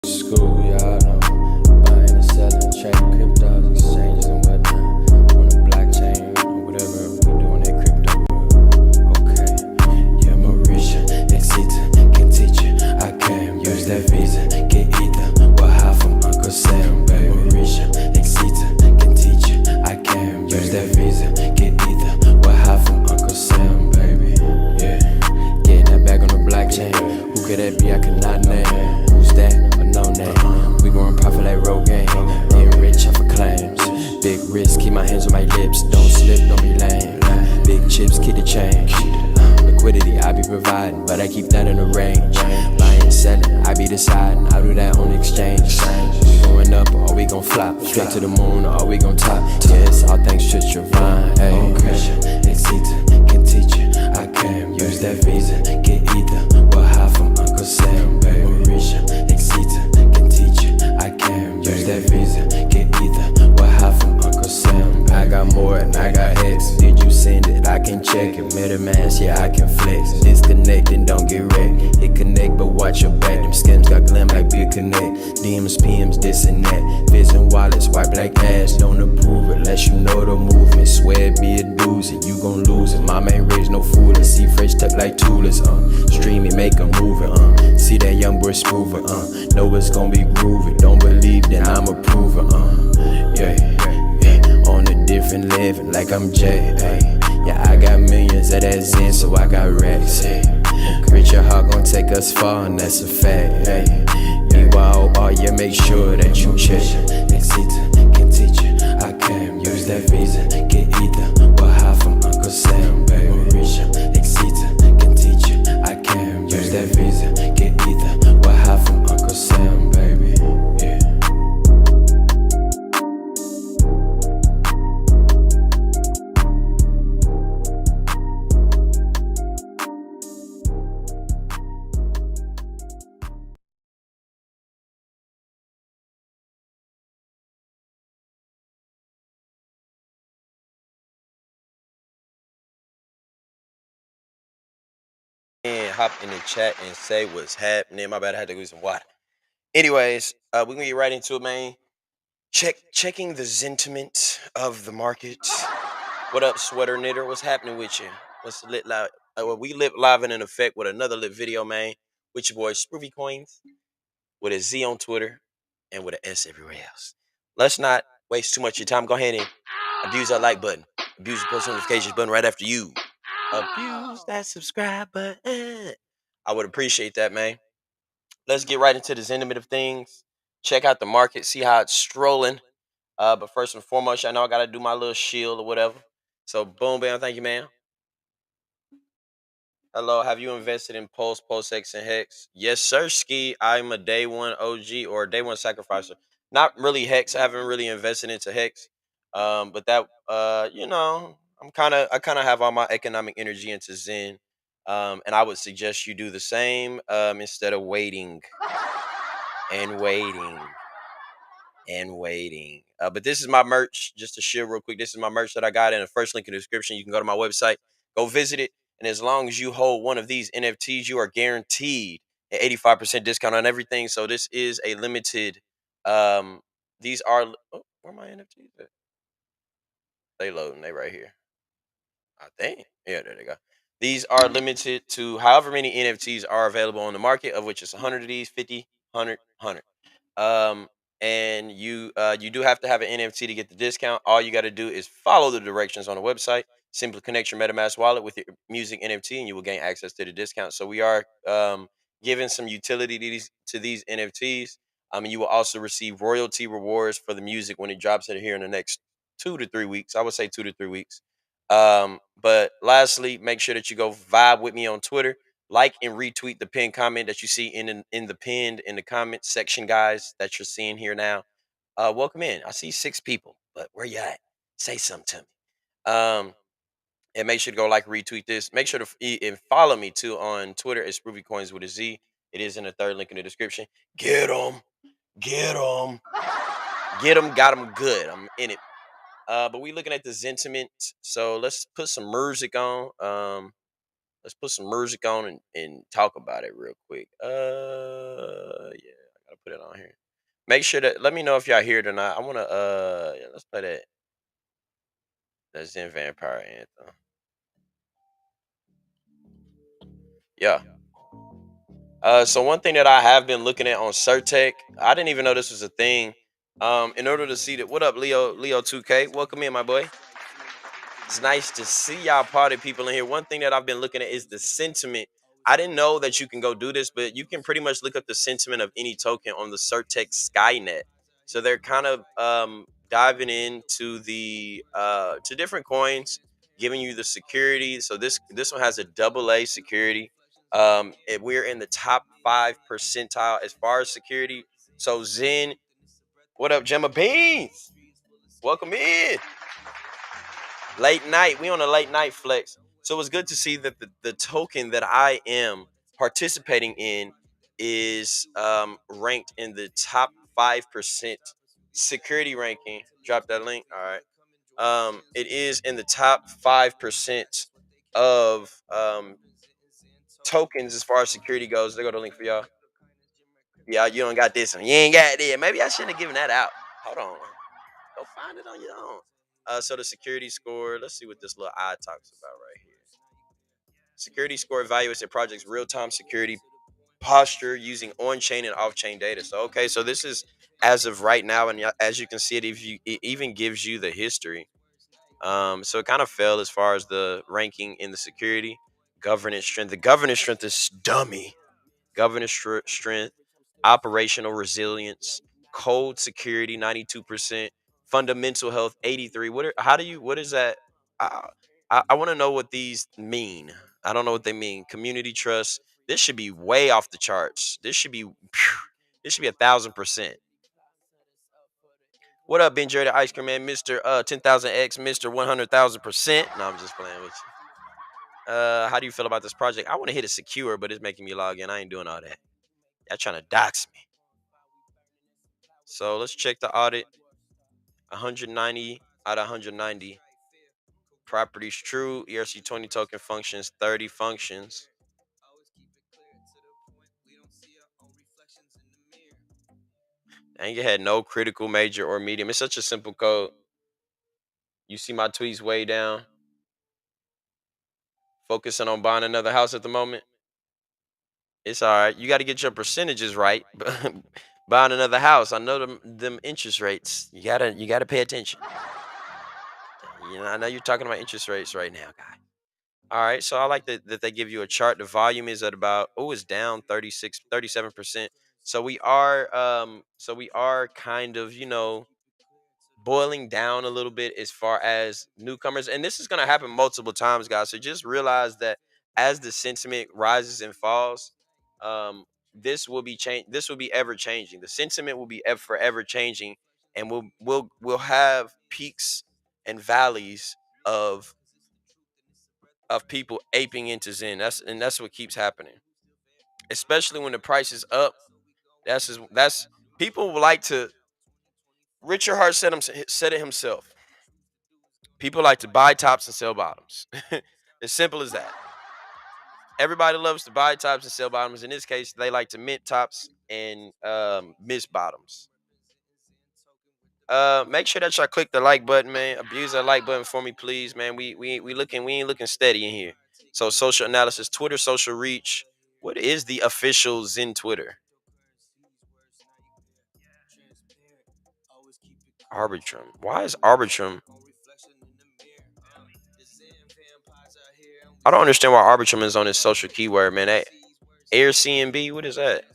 School, y'all know. Buying and selling, trading cryptos, exchanges and whatnot. On the blockchain or whatever we doing that crypto. Okay. Yeah, Marisha, Exita, can teach you. I can use that visa, get ether. Well, high from Uncle Sam, baby. Marisha, Exita, can teach you. I can use that visa, get ether. Well, high from Uncle Sam, baby. Yeah. Getting that back on the blockchain. Who could that be? I could not name. Who's that? No name. We growing profit like Rogaine. Getting rich off of claims. Big risk, keep my hands on my lips. Don't slip, don't be lame. Big chips, keep the change. Liquidity, I be providing, but I keep that in the range. Buying, selling, I be deciding. I do that on exchange. We going up or we gon' flop. Straight to the moon or we gon' top. Yes, all thanks to Trevine. Hey, Exita, can teach you. I can use that visa, get ether. Well, high from Uncle Sam, baby. Marisha, Exita, can teach you. I can use that visa, get ether. Well, high from Uncle Sam, baby. I got more and I got X. Did you send it? I can check it. MetaMask, yeah, I can flex. Disconnect and don't get wrecked. Hit connect, but watch your back. Them skins got glam like Big Connect. DMs, PMs, this and that. Viz and wallets, wipe like ass. Don't approve it, unless you know the movement. Swear it be a doozy, you gon' lose it. Mama ain't raised no fool. See fresh tuck like Tulis, stream it, make a move it, see that young boy smooth it, know it's gon' be groovy. Don't believe, then I'ma prove it, yeah. On a different level, like I'm Jay, yeah, I got millions of that Zen, so I got racks, Richard Hawk gon' take us far, and that's a fact, BYOR, yeah, make sure that you check. Exita, can teach you, I can use that visa, get ether. Well, high from Uncle Sam, baby. Marisha, Exita, can teach you, I can use that visa, get ether. Well, high from Uncle Sam, baby. Yeah. And hop in the chat and say what's happening. My bad, I had to go get some water. Anyways, we're gonna get right into it, man. Checking the sentiment of the market. What up, sweater knitter? What's happening with you? What's lit live? Well, we lit live in an effect with another lit video, man. With your boy Spruvy Coins, with a Z on Twitter, and with an S everywhere else. Let's not waste too much of your time. Go ahead and abuse that like button. Abuse the post notifications button right after you. Abuse that subscribe button. I would appreciate that, man. Let's get right into the sentiment of things. Check out the market, see how it's strolling. But first and foremost, I know I gotta do my little shield or whatever. So boom, bam, thank you, man. Hello, have you invested in Pulse, PulseX, and Hex? Yes, sir, Ski. I'm a day one OG or day one sacrificer. Not really Hex. I haven't really invested into Hex. But that I kinda have all my economic energy into Zen. And I would suggest you do the same instead of waiting and waiting and waiting. But this is my merch. Just to share real quick, this is my merch that I got in the first link in the description. You can go to my website, go visit it, and as long as you hold one of these NFTs, you are guaranteed an 85% discount on everything. So this is a limited. These are where my NFTs at? They loading. They right here. I think. Yeah, there they go. These are limited to however many NFTs are available on the market, of which it's 100 of these, 50, 100, 100. Um, and you do have to have an NFT to get the discount. All you got to do is follow the directions on the website. Simply connect your MetaMask wallet with your music NFT, and you will gain access to the discount. So we are giving some utility to these NFTs. And you will also receive royalty rewards for the music when it drops in here in the next 2 to 3 weeks. I would say 2 to 3 weeks. But lastly, make sure that you go vibe with me on Twitter. Like and retweet the pinned comment that you see in the pinned in the comment section, guys, that you're seeing here now. Welcome in. I see 6 people, but where you at? Say something to me. And make sure to go like, retweet this. Make sure to and follow me too on Twitter at Spruvy Coins with a Z. It is in the third link in the description. Get them, get them, get them. Got them good. I'm in it. But we looking at the sentiment. So let's put some music on. Let's put some music on and talk about it real quick. Yeah, I gotta put it on here. Make sure that let me know if y'all hear it or not. I wanna yeah, let's play that Zen Vampire anthem. Yeah. So one thing that I have been looking at on Certec, I didn't even know this was a thing. In order to see that, what up, Leo 2K? Welcome in, my boy. It's nice to see y'all party people in here. One thing that I've been looking at is the sentiment. I didn't know that you can go do this, but you can pretty much look up the sentiment of any token on the Certec Skynet. So they're kind of diving into the to different coins, giving you the security. So this one has a double A security. We're in the top 5 percentile as far as security. So Zen, what up, Gemma Beans? Welcome in. Late night. We on a late night flex. So it's good to see that the token that I am participating in is ranked in the top 5% security ranking. Drop that link. All right. It is in the top 5% of tokens as far as security goes. They go the link for y'all. Yeah, you don't got this one. You ain't got it. Maybe I shouldn't have given that out. Hold on. Go find it on your own. So the security score. Let's see what this little eye talks about right here. Security score evaluates a project's real-time security posture using on-chain and off-chain data. So okay, so this is as of right now, and as you can see it, if you it even gives you the history. So it kind of fell as far as the ranking in the security governance strength. The governance strength is dummy. Governance strength, operational resilience, code security 92%, fundamental health 83. What is that? I, I want to know what these mean. I don't know what they mean. Community trust. This should be way off the charts. This should be this should be 1,000%. What up, Ben Jerry the Ice Cream Man, Mr. 10,000X, Mr. 100,000%. No, I'm just playing with you. How do you feel about this project? I want to hit it secure, but it's making me log in. I ain't doing all that. Y'all trying to dox me. So let's check the audit. 190 out of 190. Properties true. ERC20 token functions 30 functions. And you had no critical, major, or medium. It's such a simple code. You see my tweets way down. Focusing on buying another house at the moment. It's all right. You got to get your percentages right. Buying another house. I know them interest rates. You gotta pay attention. You know, I know you're talking about interest rates right now, guy. All right, so I like that they give you a chart. The volume is at about it's down 37%. So we are kind of, boiling down a little bit as far as newcomers. And this is going to happen multiple times, guys. So just realize that as the sentiment rises and falls, this will be ever changing. The sentiment will be forever changing, and we'll have peaks and valleys of people aping into Zen. That's what keeps happening, especially when the price is up. That's people like to. Richard Hart said it himself. People like to buy tops and sell bottoms. As simple as that. Everybody loves to buy tops and sell bottoms. In this case, they like to mint tops and miss bottoms. Make sure that y'all click the like button, man. Abuse that like button for me, please, man. We ain't looking steady in here. So social analysis, Twitter social reach. What is the official Zen Twitter? Arbitrum. Why is Arbitrum? I don't understand why Arbitrum is on this social keyword, man. That Air CNB, what is that?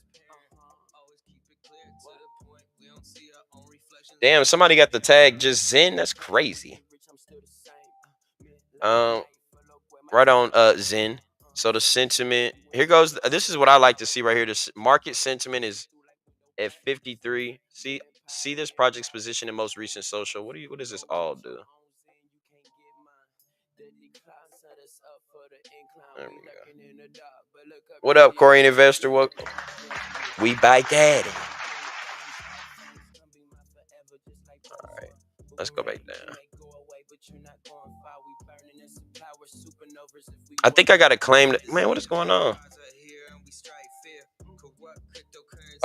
Damn, somebody got the tag just Zen. That's crazy. Um, right on Zen. So the sentiment here goes. This is what I like to see right here. The market sentiment is at 53. See this project's position in most recent social. What does this all do? There we go. What up, Korean investor? What we buy daddy. All right, let's go back down. I think I got to claim that. Man, what is going on?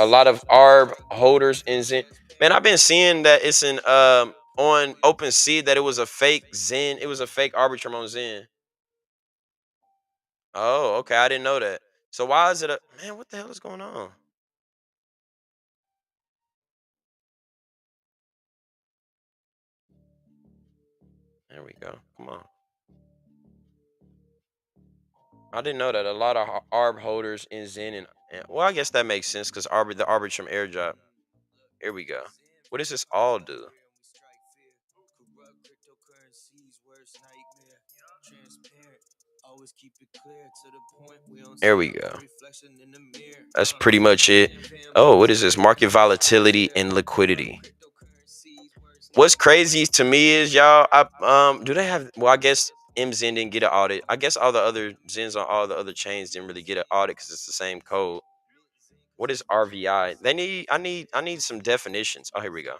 a lot of ARB holders in Zen. Man, I've been seeing that it's in on OpenSea that it was a fake Zen. It was a fake Arbitrum on Zen. Oh, okay. I didn't know that. So why is it a man? What the hell is going on? There we go. Come on. I didn't know that a lot of ARB holders in Zen and well, I guess that makes sense because the Arbitrum airdrop. Here we go. What does this all do? There we go. That's pretty much it. Oh, what is this? Market volatility and liquidity. What's crazy to me is y'all. Do they have? Well, I guess MZen didn't get an audit. I guess all the other Zens on all the other chains didn't really get an audit because it's the same code. What is RVI? They need. I need some definitions. Oh, here we go.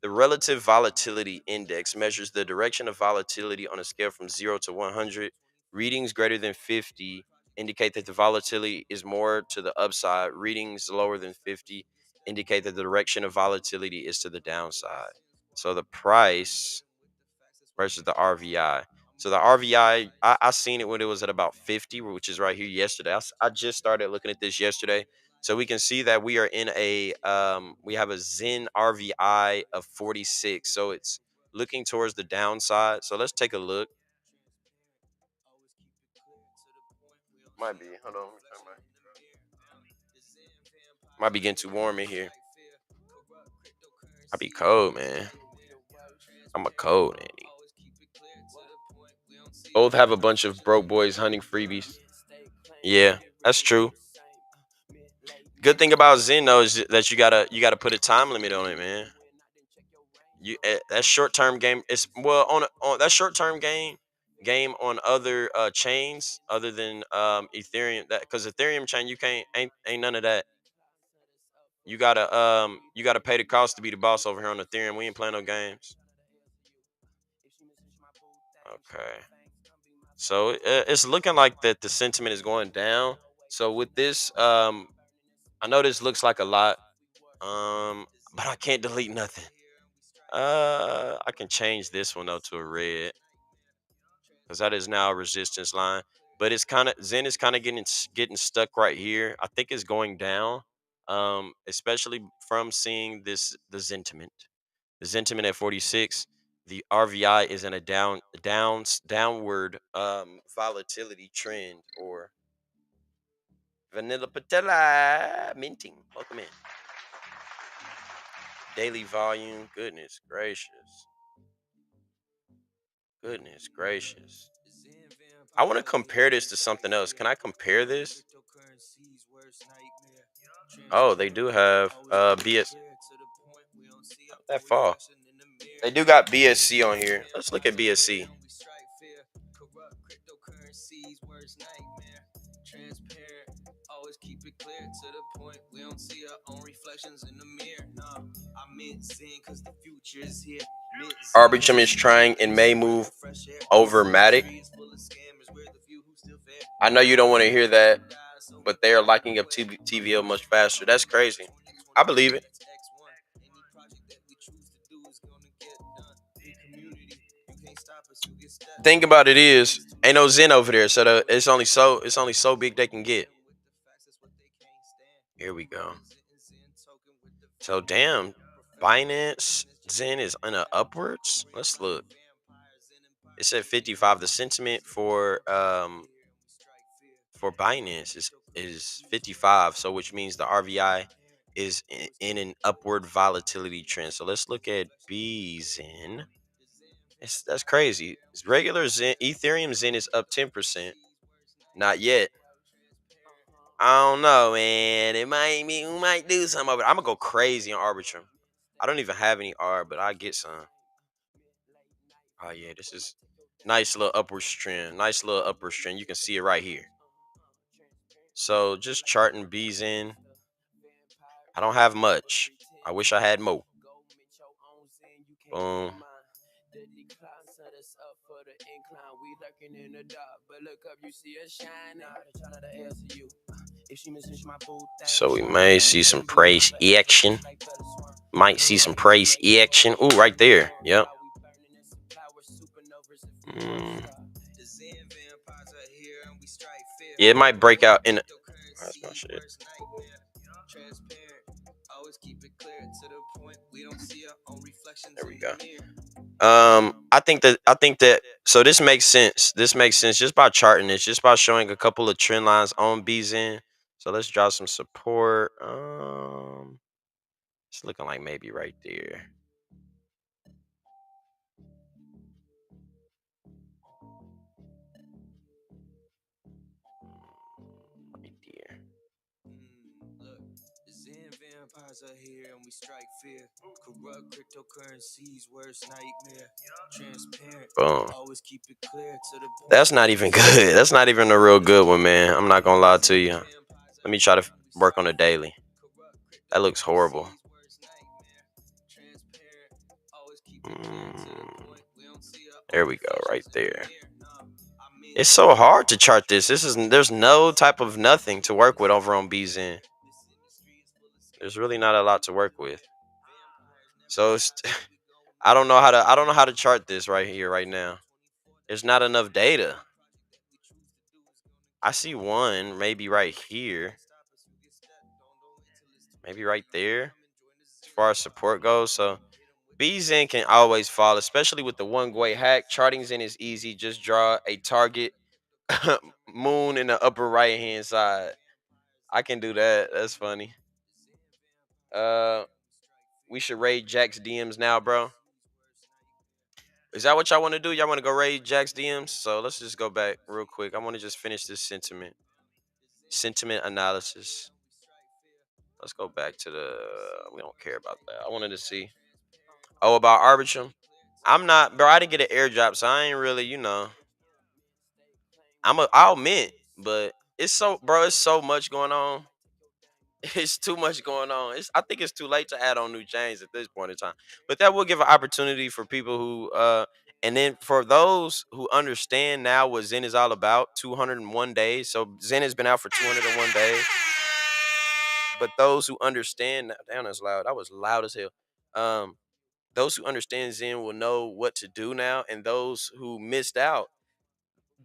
The relative volatility index measures the direction of volatility on a scale from 0 to 100. Readings greater than 50 indicate that the volatility is more to the upside. Readings lower than 50 indicate that the direction of volatility is to the downside. So the price versus the RVI. So the RVI, I seen it when it was at about 50, which is right here yesterday. I just started looking at this yesterday. So we can see that we are in we have a Zen RVI of 46. So it's looking towards the downside. So let's take a look. Might be. Hold on. Might be getting too warm in here. I be cold, man. I'm a cold Andy. Both have a bunch of broke boys hunting freebies. Yeah, that's true. Good thing about Zen though is that you gotta put a time limit on it, man. That short term game is well on that short term game on other chains other than Ethereum that because Ethereum chain you can't ain't none of that. You gotta pay the cost to be the boss over here on Ethereum. We ain't playing no games. Okay. So it's looking like that the sentiment is going down. So with this, I know this looks like a lot, but I can't delete nothing. I can change this one though to a red because that is now a resistance line. But it's kind of Zen is kind of getting stuck right here. I think it's going down, especially from seeing the sentiment. The sentiment at 46. The RVI is in a downward volatility trend or vanilla patella minting. Welcome in. Daily volume. Goodness gracious. Goodness gracious. I want to compare this to something else. Can I compare this? Oh, they do have BS. That fall. They do got BSC on here. Let's look at BSC. Arbitrum is trying and may move over Matic. I know you don't want to hear that, but they are liking up TVL much faster. That's crazy. I believe it. Think about it is ain't no Zen over there, so it's only so big they can get. Here we go. So damn, Binance Zen is in a upwards. Let's look. It said 55. The sentiment for Binance is 55. So which means the RVI is in an upward volatility trend. So let's look at BZen. That's crazy. It's regular Zen, Ethereum Zen is up 10%. Not yet. I don't know, man. It might be we might do something over. I'm gonna go crazy on Arbitrum. I don't even have any R, but I get some. Oh yeah, this is nice little upward trend. Nice little upward trend. You can see it right here. So just charting B's in. I don't have much. I wish I had more. Boom. So we may see some price action. Might see some price action. Ooh, right there. Yep. Mm. Yeah, it might break out in. That's my shit. There we go. I think that so this makes sense. This makes sense just by charting this, just by showing a couple of trend lines on BZN. So let's draw some support. It's looking like maybe right there. Right there. Boom. That's not even good. That's not even a real good one, man. I'm not gonna lie to you. Let me try to work on a daily. That looks horrible. Mm, there we go, right there. It's so hard to chart this. There's no type of nothing to work with over on BZN. There's really not a lot to work with. So it's, I don't know how to chart this right here right now. There's not enough data. I see one maybe right here, maybe right there as far as support goes. So BZN can always fall, especially with the one way hack. Charting Zen is easy. Just draw a target moon in the upper right hand side. I can do that. That's funny. Uh, we should raid Jack's DMs now, bro. Is that what y'all want to do? Y'all want to go raid Jack's DMs? So let's just go back real quick. I want to just finish this sentiment analysis. Let's go back to the. We don't care about that. I wanted to see. Oh, about Arbitrum. I'm not, bro. I didn't get an airdrop, so I ain't really, I'll mint, but it's so, bro. It's so much going on. It's too much going on. I think it's too late to add on new chains at this point in time. But that will give an opportunity for people who and then for those who understand now what Zen is all about, 201 days. So Zen has been out for 201 days. But those who understand, damn, that's loud. That was loud as hell. Those who understand Zen will know what to do now, and those who missed out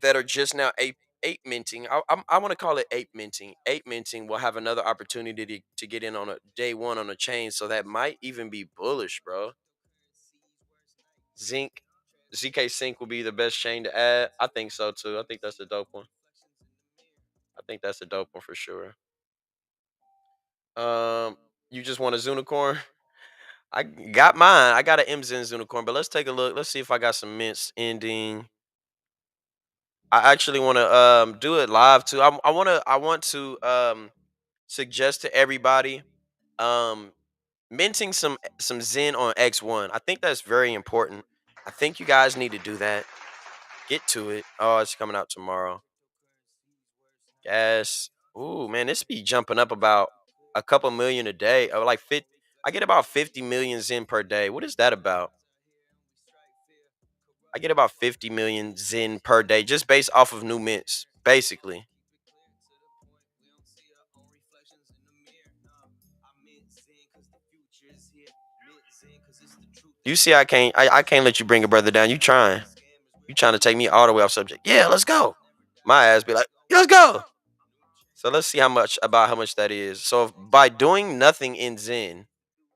that are just now ape minting. I want to call it ape minting. Ape minting will have another opportunity to get in on a day one on a chain, so that might even be bullish, bro. Zinc, ZK Sync will be the best chain to add. I think so too. I think that's a dope one. I think that's a dope one for sure. You just want a Zunicorn? I got mine. I got an MZN Zunicorn, but let's take a look. Let's see if I got some mints ending. I actually want to do it live too. I want to suggest to everybody um minting some Zen on X1. I think that's very important. I think you guys need to do that. Get to it. Oh, it's coming out tomorrow. Yes. Ooh, man, this be jumping up about a couple million a day. Or like 50, I get about 50 million Zen per day. What is that about? I get about 50 million Zen per day just based off of new mints, basically. You see, I can't let you bring a brother down. You trying to take me all the way off subject. Yeah, let's go. My ass be like, "Yeah, let's go." So let's see how much that is. So by doing nothing in Zen,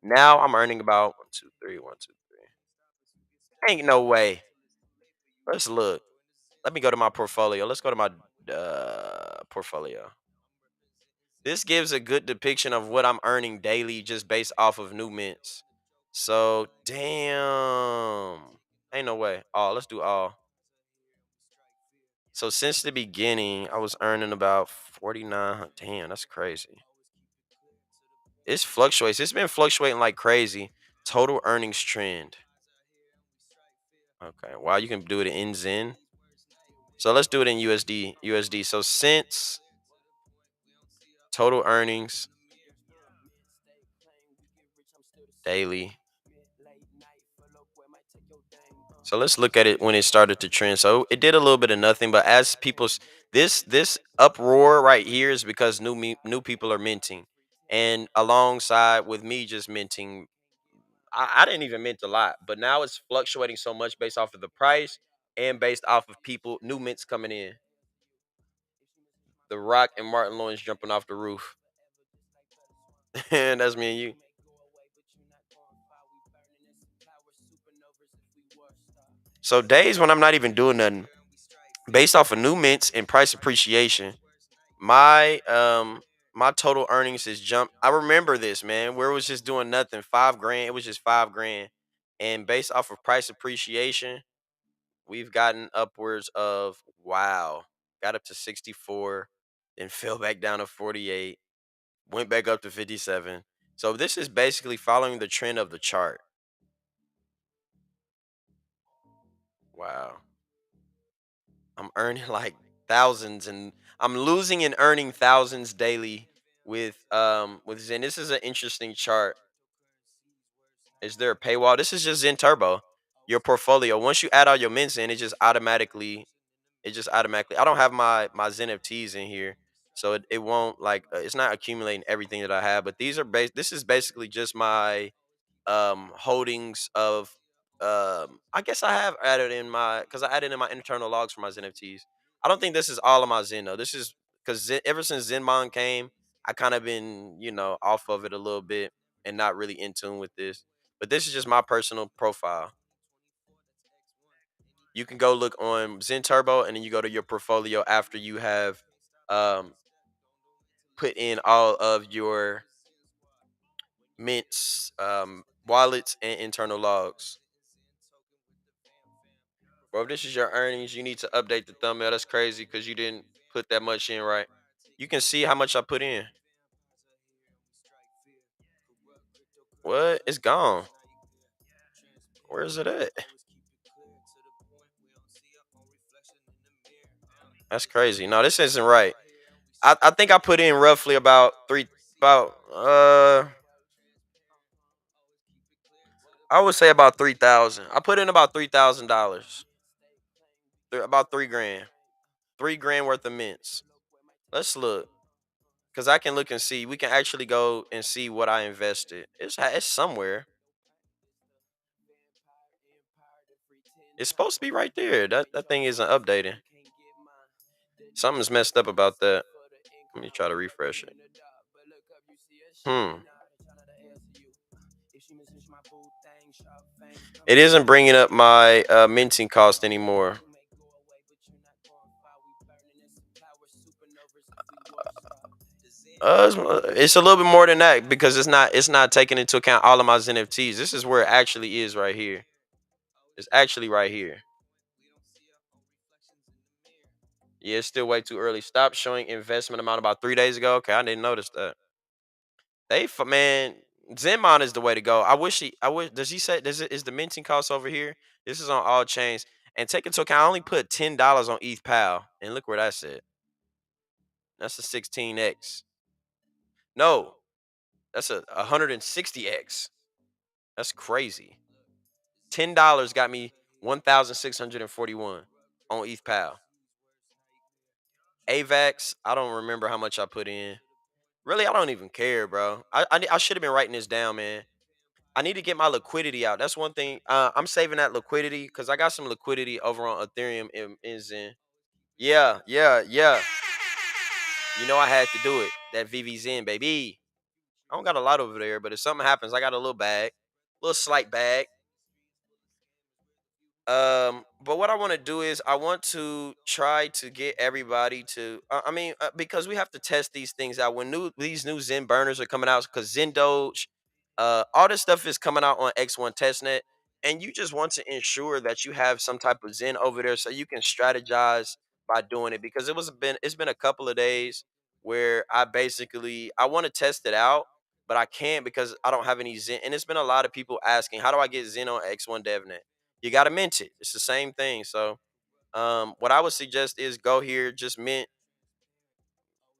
now I'm earning about 1, 2, 3, 1, 2, 3. Ain't no way. Let's look. Let me go to my portfolio. Let's go to my portfolio. This gives a good depiction of what I'm earning daily just based off of new mints. So damn. Ain't no way. Oh, let's do all. So since the beginning, I was earning about 49. Damn, that's crazy. It's fluctuates. It's been fluctuating like crazy. Total earnings trend. Okay. Wow, you can do it in Zen. So let's do it in USD. USD. So since total earnings daily. So let's look at it when it started to trend. So it did a little bit of nothing, but as people's this uproar right here is because new people are minting, and alongside with me just minting, I didn't even mint a lot, but now it's fluctuating so much based off of the price and based off of people new mints coming in. The Rock and Martin Lawrence jumping off the roof, and that's me and you. So days when I'm not even doing nothing, based off of new mints and price appreciation, my total earnings has jumped. I remember this, man, where it was just doing nothing, 5 grand. It was just 5 grand, and based off of price appreciation, we've gotten upwards of wow, got up to 64, then fell back down to 48, went back up to 57. So this is basically following the trend of the chart. Wow. I'm earning like thousands, and I'm losing and earning thousands daily with Zen. This is an interesting chart. Is there a paywall? This is just Zen Turbo. Your portfolio. Once you add all your mints in, it just automatically I don't have my Zen FTs in here. So it won't like it's not accumulating everything that I have, but this is basically just my holdings of I guess I have added in my because I added in my internal logs for my Zen FTs. I don't think this is all of my Zen though. This is because ever since Zenmon came, I kind of been off of it a little bit and not really in tune with this. But this is just my personal profile. You can go look on Zen Turbo and then you go to your portfolio after you have um put in all of your mints, wallets, and internal logs. Bro, if this is your earnings, you need to update the thumbnail. That's crazy because you didn't put that much in right. You can see how much I put in. What? It's gone. Where is it at? That's crazy. No, this isn't right. I think I put in roughly about about I would say about 3,000. I put in about $3,000. About 3 grand. 3 grand worth of mints. Let's look. Cause I can look and see. We can actually go and see what I invested. It's somewhere. It's supposed to be right there. That thing isn't updating. Something's messed up about that. Let me try to refresh it. Hmm. It isn't bringing up my minting cost anymore. It's a little bit more than that because it's not taking into account all of my Zen NFTs. This is where it actually is right here. It's actually right here. Yeah, it's still way too early. Stop showing investment amount about 3 days ago. Okay, I didn't notice that. Man, Zenmon is the way to go. I wish. Does he say? Is the minting cost over here? This is on all chains. And take into account, I only put $10 on ETH Pal, and look where that's at. That's a 16x. No, that's a 160x. That's crazy. $10 got me 1,641 on ETH Pal. AVAX, I don't remember how much I put in. Really, I don't even care, bro. I should have been writing this down, man. I need to get my liquidity out. That's one thing. I'm saving that liquidity because I got some liquidity over on Ethereum in Zen. Yeah, yeah, yeah. You know I had to do it. That VV Zen, baby. I don't got a lot over there, but if something happens, I got a little bag, little slight bag. But what I want to do is I want to try to get everybody to. Because we have to test these things out when these new Zen burners are coming out. Because Zen Doge, all this stuff is coming out on X1 testnet, and you just want to ensure that you have some type of Zen over there so you can strategize by doing it. Because it's been a couple of days where I want to test it out, but I can't because I don't have any Zen. And it's been a lot of people asking, how do I get Zen on X1 DevNet? You got to mint it. It's the same thing. So, what I would suggest is go here, just mint.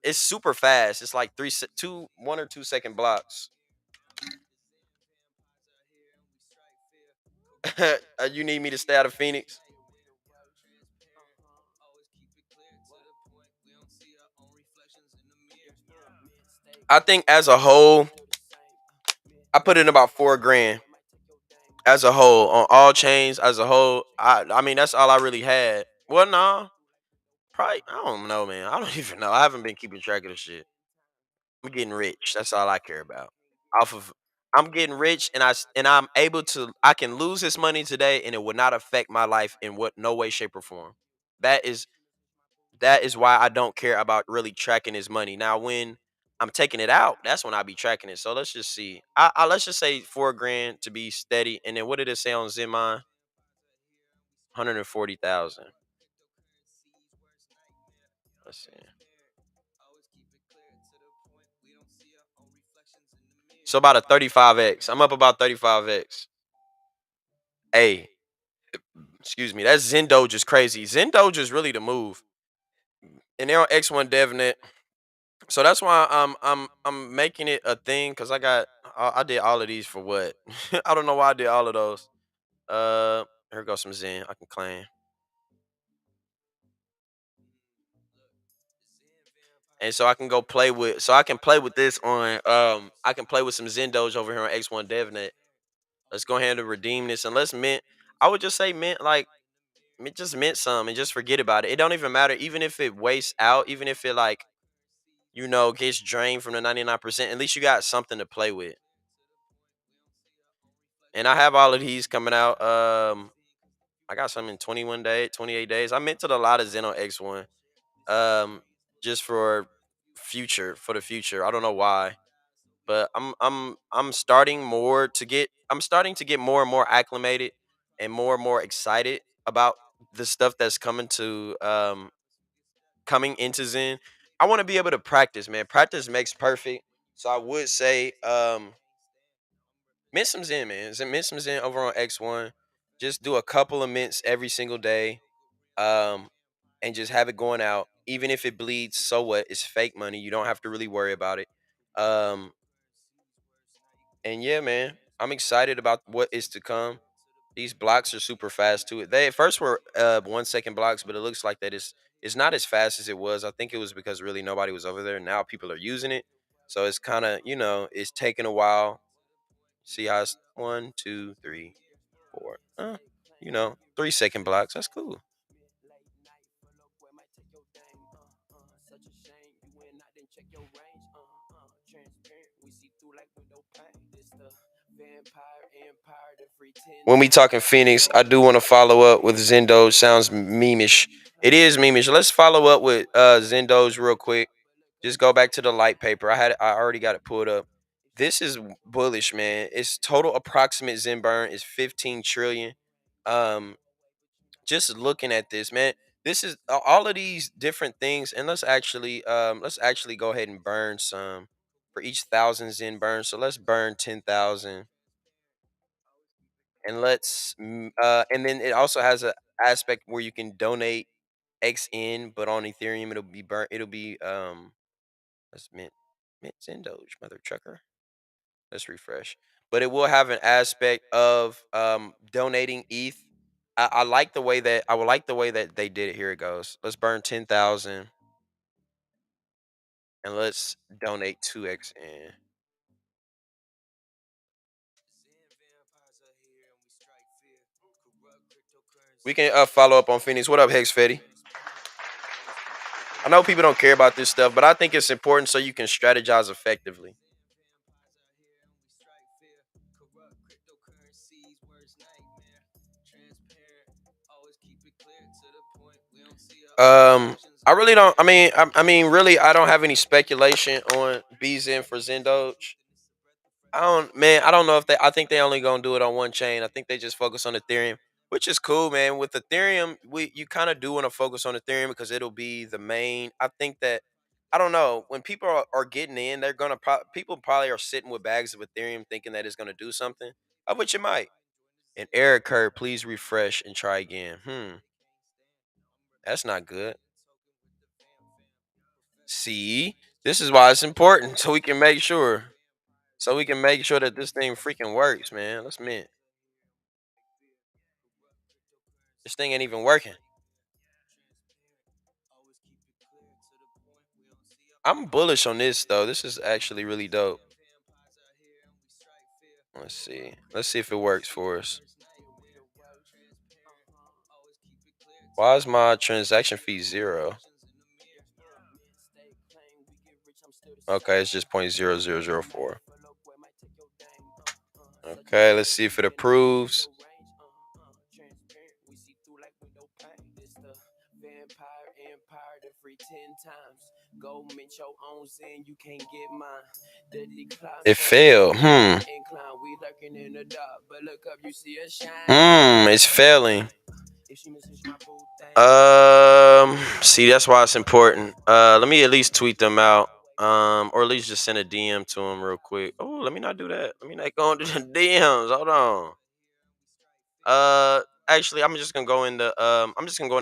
It's super fast. It's like 1 or 2 second blocks. You need me to stay out of Phoenix? I think as a whole, I put in about 4 grand as a whole on all chains as a whole. I mean that's all I really had. Well, no, probably I don't know, man. I don't even know. I haven't been keeping track of the shit. I'm getting rich. That's all I care about. Off of I'm getting rich, and I'm able to. I can lose this money today, and it would not affect my life in what no way, shape, or form. That is that is why I don't care about really tracking his money. Now, when I'm taking it out, that's when I be tracking it. So let's just see. Let's just say 4 grand to be steady, and then what did it say on Zenmine? 140,000. Let's see. So about a 35x. I'm up about 35x. Hey, excuse me. That Zendoge is crazy. Zendoge is really the move, and they're on X1 DevNet. So that's why I'm making it a thing because I did all of these for what? I don't know why I did all of those. Here goes some Zen I can claim, and so I can go play with. So I can play with this on. I can play with some Zendoge over here on X1 DevNet. Let's go ahead and redeem this, and let's mint. I would just say mint like just mint some and just forget about it. It don't even matter, even if it wastes out, even if it like gets drained from the 99%. At least you got something to play with. And I have all of these coming out. I got some in 21 days, 28 days. I minted a lot of Zeno X1. Um, just for the future. I don't know why, but I'm starting to get more and more acclimated and more excited about the stuff that's coming into Zen. I want to be able to practice, man. Practice makes perfect. So I would say mint some Zen, man. Mint some Zen over on X1. Just do a couple of mints every single day. Um, and just have it going out. Even if it bleeds, so what? It's fake money. You don't have to really worry about it. Um, and yeah, man, I'm excited about what is to come. These blocks are super fast too. They at first were 1 second blocks, but it looks like that it's not as fast as it was. I think it was because really nobody was over there. Now people are using it, so it's kind of it's taking a while. See how it's 1, 2, 3, 4. 3 second blocks. That's cool. When we talking Phoenix, I do want to follow up with Zendo. Sounds memeish. It is memeish. Let's follow up with Zendo's real quick. Just go back to the light paper. I already got it pulled up. This is bullish, man. Its total approximate Zen burn is 15 trillion. Um, just looking at this, man. This is all of these different things, and let's actually go ahead and burn some for each 1,000 Zen burn. So let's burn 10,000, and and then it also has a aspect where you can donate XN, but on Ethereum it'll be burnt. It'll be let's mint Zen Doge, mother trucker. Let's refresh. But it will have an aspect of donating ETH. I like the way that I would like the way that they did it. Here it goes. Let's burn 10,000 and let's donate 2XN. We can follow up on Phoenix. What up, Hex Fetty? I know people don't care about this stuff, but I think it's important so you can strategize effectively. I really don't. I mean, really, I don't have any speculation on BZN for Zendoge. I don't, man. I don't know if they. I think they only gonna do it on one chain. I think they just focus on Ethereum, which is cool, man. With Ethereum, you kind of do want to focus on Ethereum because it'll be the main. I think that I don't know when people are getting in, they're gonna people probably are sitting with bags of Ethereum thinking that it's gonna do something, of which it might. An error occurred. Please refresh and try again. That's not good. See, this is why it's important, so we can make sure. So we can make sure that this thing freaking works, man. Let's mint. This thing ain't even working. I'm bullish on this though. This is actually really dope. Let's see. Let's see if it works for us. Why is my transaction fee 0? Okay, it's just 0.0004. Okay, let's see if it approves. It failed. It's failing. See, that's why it's important. Let me at least tweet them out. Or at least just send a DM to them real quick. Oh, let me not do that. Let me not go into the DMs. Hold on. Actually, I'm just gonna go into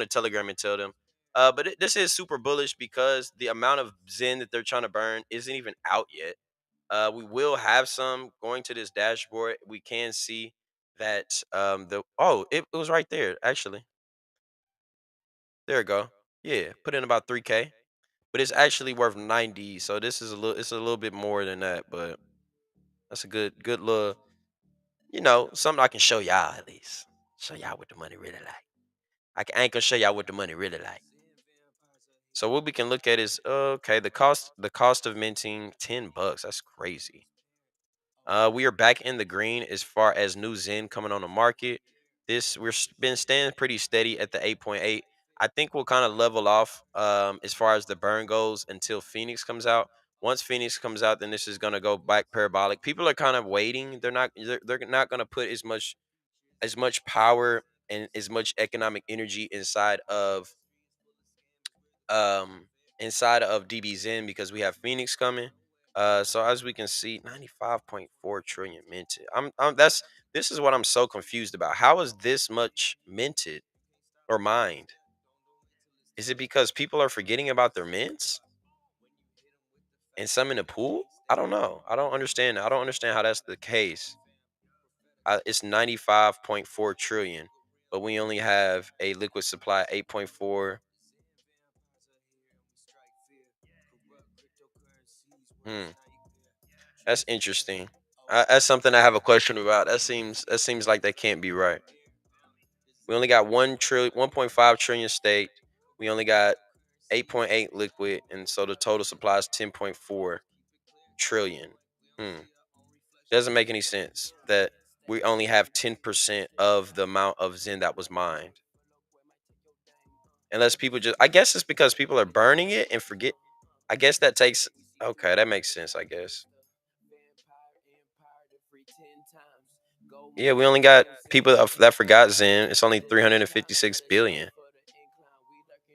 Telegram and tell them. But this is super bullish because the amount of Zen that they're trying to burn isn't even out yet. We will have some going to this dashboard. We can see that it was right there actually. There we go. Yeah, put in about 3K, but it's actually worth 90. So this is it's a little bit more than that, but that's a good little, something I can show y'all at least. Show y'all what the money really like. I ain't gonna show y'all what the money really like. So what we can look at is okay, the cost of minting $10. That's crazy. We are back in the green as far as new Zen coming on the market. Been staying pretty steady at the 8.8. I think we'll kind of level off as far as the burn goes until Phoenix comes out. Once Phoenix comes out, then this is gonna go back parabolic. People are kind of waiting. They're not gonna put as much power and as much economic energy um inside of DB Zen because we have Phoenix coming. So as we can see, 95.4 trillion minted. This is what I'm so confused about. How is this much minted or mined? Is it because people are forgetting about their mints and some in the pool? I don't know. I don't understand. I don't understand how that's the case. It's 95.4 trillion, but we only have a liquid supply 8.4. Hmm. That's interesting. That's something I have a question about. That seems like that can't be right. We only got 1.5 trillion staked. We only got 8.8 liquid, and so the total supply is 10.4 trillion. Hmm. Doesn't make any sense that we only have 10% of the amount of Zen that was mined. Unless people just, I guess it's because people are burning it and forget. I guess that takes. Okay, that makes sense. I guess. Yeah, we only got people that forgot Zen. It's only 356 billion.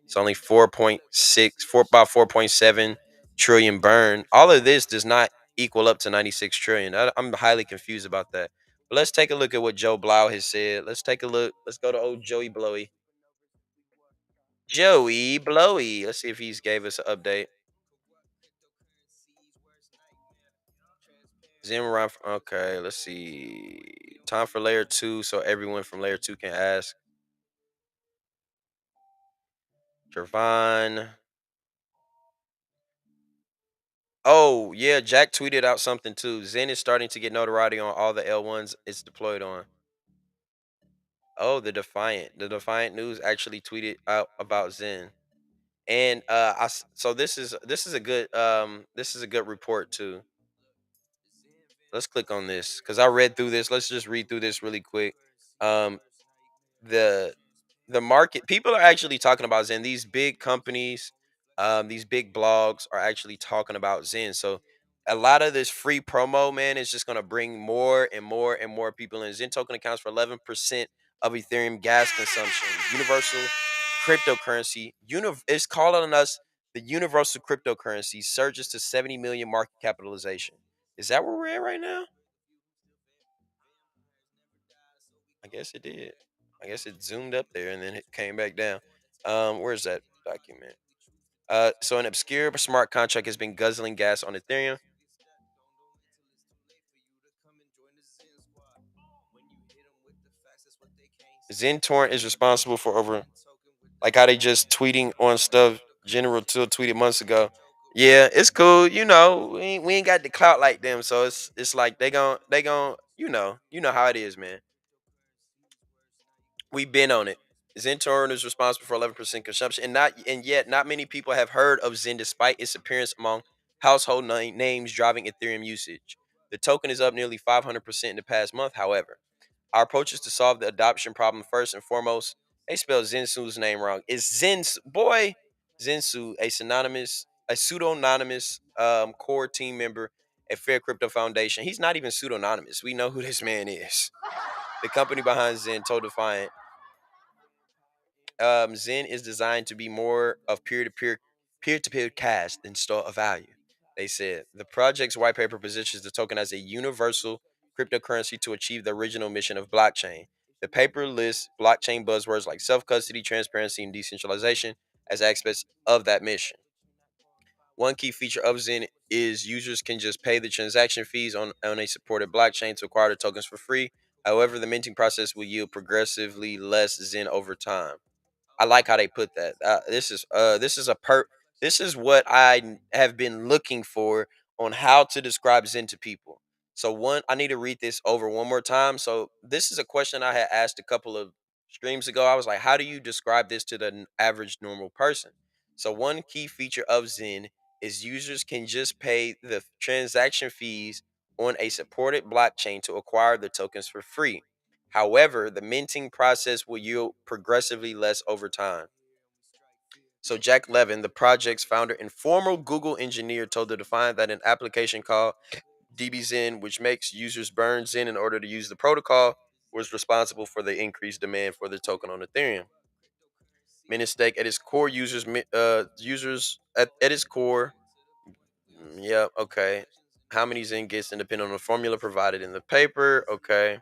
It's only 4.7 trillion burn. All of this does not equal up to 96 trillion. I'm highly confused about that. But let's take a look at what Joe Blau has said. Let's take a look. Let's go to old Joey Blowy. Joey Blowy. Let's see if he's gave us an update. Zen run. Okay, let's see. Time for layer 2 so everyone from layer 2 can ask. Trevon. Oh, yeah, Jack tweeted out something too. Zen is starting to get notoriety on all the L1s it's deployed on. Oh, the Defiant. The Defiant News actually tweeted out about Zen. And so this is a good report too. Let's click on this cuz I read through this. Let's just read through this really quick. Um the the market, people are actually talking about Zen. These big companies, these big blogs are actually talking about Zen. So a lot of this free promo, man, is just gonna bring more and more and more people in. Zen token accounts for 11% of Ethereum gas consumption. Universal cryptocurrency. It's calling us the universal cryptocurrency surges to 70 million market capitalization. Is that where we're at right now? I guess it did. I guess it zoomed up there and then it came back down. Where's that document? So an obscure smart contract has been guzzling gas on Ethereum. Zen Torrent is responsible for over, like how they just tweeting on stuff. General Till tweeted months ago. Yeah, it's cool. We ain't got the clout like them, so it's like they gon' you know how it is, man. We've been on it. Zen Torrent is responsible for 11% consumption, and yet not many people have heard of Zen despite its appearance among household names driving Ethereum usage. The token is up nearly 500% in the past month. However, our approach is to solve the adoption problem first and foremost. They spelled Zensu's name wrong. It's Zensu, a pseudonymous core team member at Fair Crypto Foundation. He's not even pseudonymous. We know who this man is. The company behind Zen told Defiant, Zen is designed to be more of peer-to-peer cash than store of value. They said the project's white paper positions the token as a universal cryptocurrency to achieve the original mission of blockchain. The paper lists blockchain buzzwords like self-custody, transparency, and decentralization as aspects of that mission. One key feature of Zen is users can just pay the transaction fees on a supported blockchain to acquire the tokens for free. However, the minting process will yield progressively less Zen over time. I like how they put that. This is what have been looking for on how to describe Zen to people. So one, I need to read this over one more time. So this is a question I had asked a couple of streams ago. I was like, how do you describe this to the average normal person? So one key feature of Zen is users can just pay the transaction fees on a supported blockchain to acquire the tokens for free. However, the minting process will yield progressively less over time. So Jack Levin, the project's founder and former Google engineer, told the Defiant that an application called DBZen, which makes users burn Zen in order to use the protocol, was responsible for the increased demand for the token on Ethereum. Minute stake at its core, users at its core. Yep, okay. How many Zen gets and depend on the formula provided in the paper. Okay.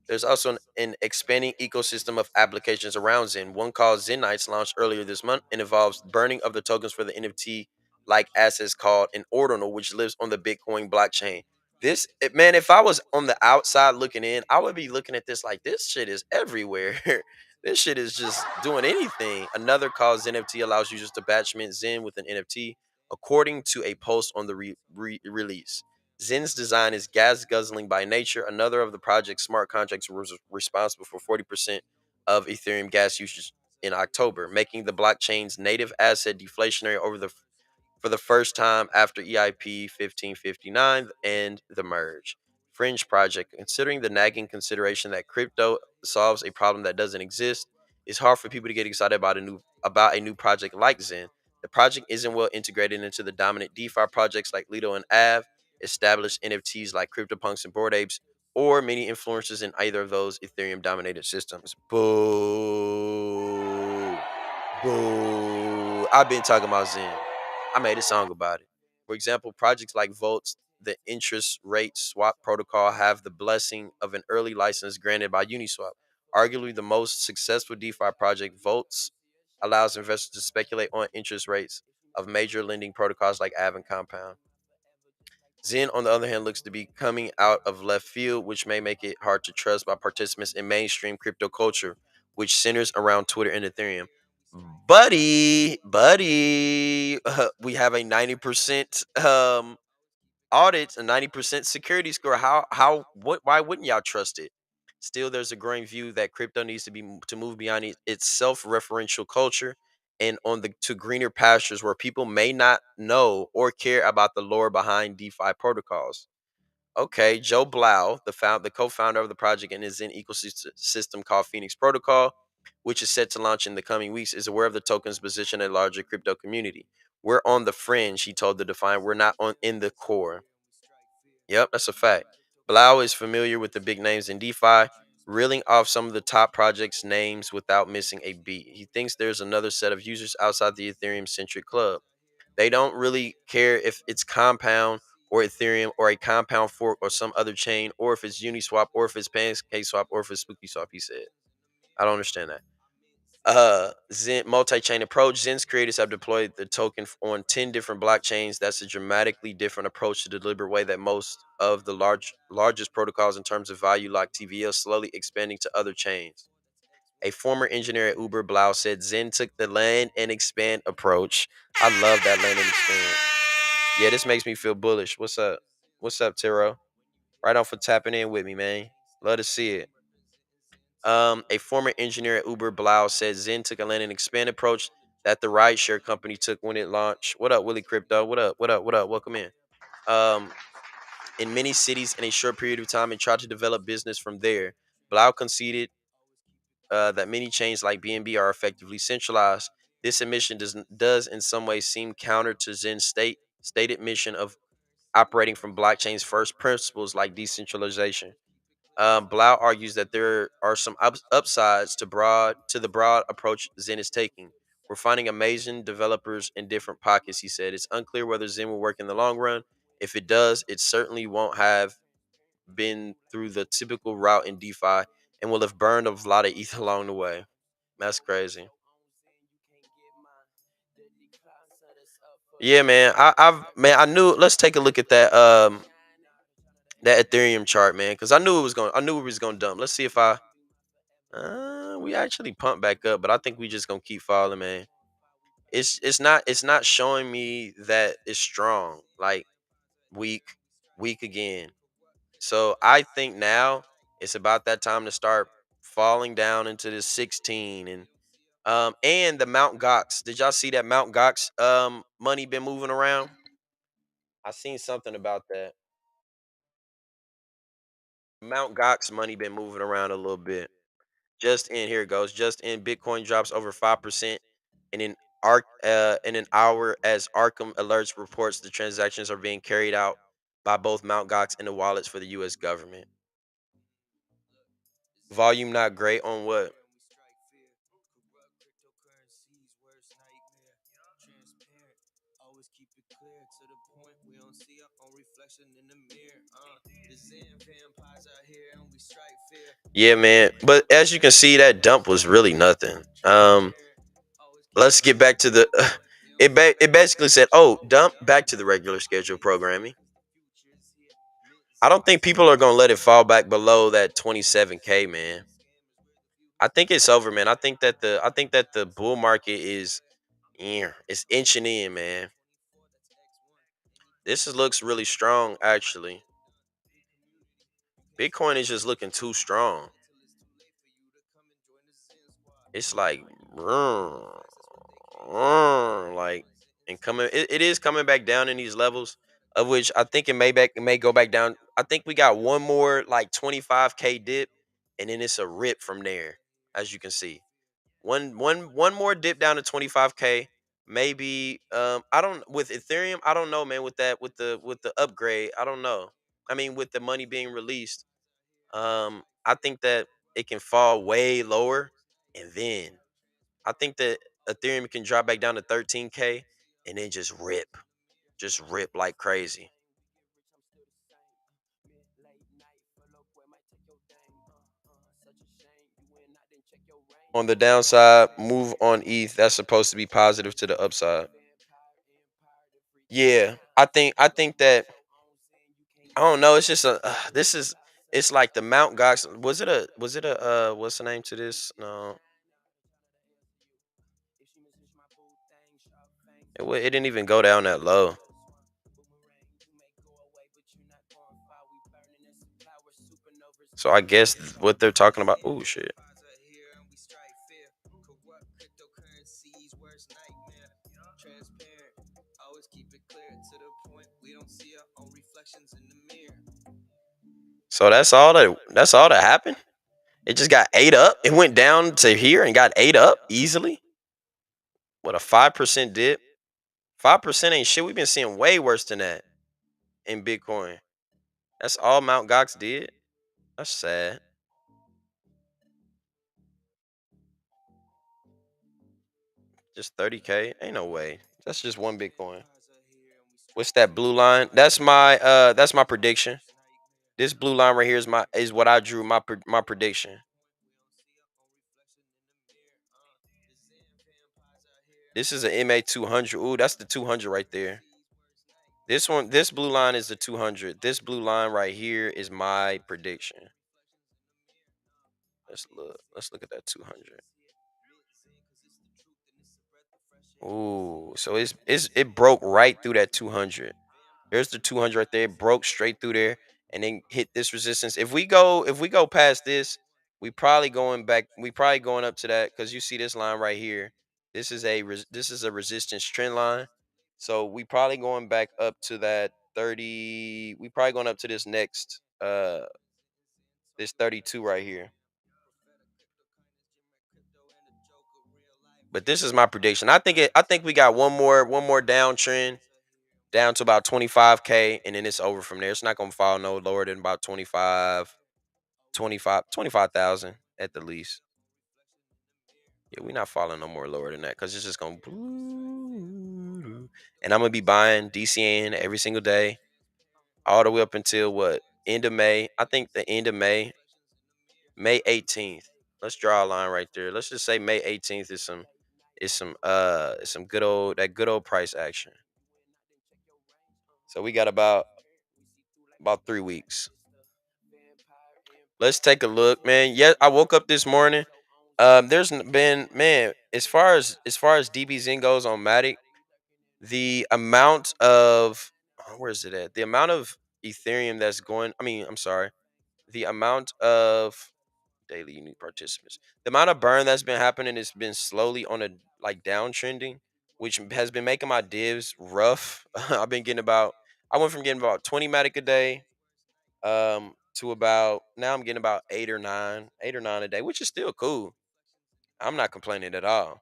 There's also an expanding ecosystem of applications around Zen. One called Zen Nights launched earlier this month and involves burning of the tokens for the NFT like assets called an ordinal, which lives on the Bitcoin blockchain. Man, if I was on the outside looking in, I would be looking at this like this shit is everywhere. This shit is just doing anything. Another called Zen NFT allows users to batch mint Zen with an NFT, according to a post on the release. Zen's design is gas guzzling by nature. Another of the project's smart contracts was responsible for 40% of Ethereum gas usage in October, making the blockchain's native asset deflationary for the first time after EIP 1559 and the merge. Fringe project, considering the nagging consideration that crypto solves a problem that doesn't exist, it's hard for people to get excited about a new project like Zen. The project isn't well integrated into the dominant DeFi projects like Lido and Av, established NFTs like CryptoPunks and Bored Apes, or many influencers in either of those Ethereum dominated systems. Boo. Boo. I've been talking about Zen. I made a song about it. For example, projects like Volts, the interest rate swap protocol, have the blessing of an early license granted by Uniswap. Arguably the most successful DeFi project, Volts allows investors to speculate on interest rates of major lending protocols like Aave and Compound. Zen, on the other hand, looks to be coming out of left field, which may make it hard to trust by participants in mainstream crypto culture, which centers around Twitter and Ethereum. Buddy, we have a 90% audit, a 90% security score. Why wouldn't y'all trust it? Still, there's a growing view that crypto needs to move beyond its self-referential culture and on the to greener pastures where people may not know or care about the lore behind DeFi protocols. Okay, Joe Blau, the co-founder of the project and is in ecosystem called Phoenix Protocol, which is set to launch in the coming weeks, is aware of the token's position in a larger crypto community. We're on the fringe, he told the Defiant. We're not on in the core. Yep, that's a fact. Blau is familiar with the big names in DeFi, reeling off some of the top projects' names without missing a beat. He thinks there's another set of users outside the Ethereum centric club. They don't really care if it's Compound or Ethereum or a Compound fork or some other chain, or if it's Uniswap or if it's PancakeSwap or if it's SpookySwap, he said. I don't understand that. Zen multi-chain approach. Zen's creators have deployed the token on 10 different blockchains. That's a dramatically different approach to the deliberate way that most of the largest protocols in terms of value, like TVL, slowly expanding to other chains. A former engineer at Uber, Blau, said Zen took the land and expand approach. I love that land and expand. Yeah, this makes me feel bullish. What's up? What's up, Tiro? Right on for tapping in with me, man. Love to see it. A former engineer at Uber, Blau, said Zen took a land and expand approach that the rideshare company took when it launched. What up, Willie Crypto? What up? What up? What up? Welcome in. Um, in many cities in a short period of time and tried to develop business from there. Blau conceded that many chains like BNB are effectively centralized. This admission does in some ways seem counter to Zen's stated mission of operating from blockchain's first principles like decentralization. Blau argues that there are some upsides to the broad approach Zen is taking. We're finding amazing developers in different pockets, he said. It's unclear whether Zen will work in the long run. If it does, it certainly won't have been through the typical route in DeFi and will have burned a lot of ETH along the way. That's crazy. Yeah, man. I knew. Let's take a look at that Ethereum chart, man, because I knew it was gonna dump. Let's see if I we actually pumped back up, but I think we just gonna keep falling, man. It's not showing me that it's strong. Like weak, weak again. So I think now it's about that time to start falling down into the 16 and the Mount Gox. Did y'all see that Mount Gox money been moving around? I seen something about that. Mount Gox money been moving around a little bit. Just in here it goes. Just in Bitcoin drops over 5% in an hour as Arkham alerts reports the transactions are being carried out by both Mount Gox and the wallets for the US government. Volume not great on what? Yeah, man. But as you can see, that dump was really nothing. Let's get back to the. It basically said, "Oh, dump back to the regular schedule programming." I don't think people are gonna let it fall back below that 27K, man. I think it's over, man. I think that the bull market is, yeah, it's inching in, man. Looks really strong, actually. Bitcoin is just looking too strong. It's like, like, and it is coming back down in these levels, of which I think it may go back down. I think we got one more like 25K dip, and then it's a rip from there, as you can see. One more dip down to 25K. Maybe I don't with Ethereum, I don't know, man, with that with the upgrade. I don't know. I mean, with the money being released, I think that it can fall way lower, and then I think that Ethereum can drop back down to 13K and then just rip like crazy. On the downside, move on ETH. That's supposed to be positive to the upside. Yeah, I think that I don't know. It's just a this is it's like the Mount Gox. Was it a what's the name to this? No, it didn't even go down that low. So I guess what they're talking about. Oh shit. So that's all that happened. It just got ate up. It went down to here and got ate up easily. What a 5% dip. 5% ain't shit. We've been seeing way worse than that in Bitcoin. That's all Mount Gox did. That's sad. Just 30K. Ain't no way. That's just one Bitcoin. What's that blue line? That's my prediction. This blue line right here is what I drew my prediction. This is an MA 200. Ooh, that's the 200 right there. This one, this blue line is the 200. This blue line right here is my prediction. Let's look. Let's look at that 200. Ooh, so it broke right through that 200. There's the 200 right there. It broke straight through there and then hit this resistance. If we go past this, we probably going back. We probably going up to that because you see this line right here. This is a resistance trend line. So we probably going back up to that 30. We probably going up to this next this 32 right here. But this is my prediction. I think we got one more downtrend down to about 25K and then it's over from there. It's not going to fall no lower than about 25,000 at the least. Yeah, we're not falling no more lower than that because it's just going to. And I'm going to be buying DCN every single day, all the way up until what? End of May. I think the end of May, May 18th. Let's draw a line right there. Let's just say May 18th is some good old price action. So we got about 3 weeks. Let's take a look, man. Yeah, I woke up this morning. Been, man, as far as DB Zen goes on Matic, the amount of where is it at? The amount of Ethereum that's going. I mean, I'm sorry. The amount of daily unique participants. The amount of burn that's been happening has been slowly on a like downtrending, which has been making my divs rough. I've been getting about. I went from getting about 20 Matic a day to about now I'm getting about 8 or 9 a day, which is still cool. I'm not complaining at all.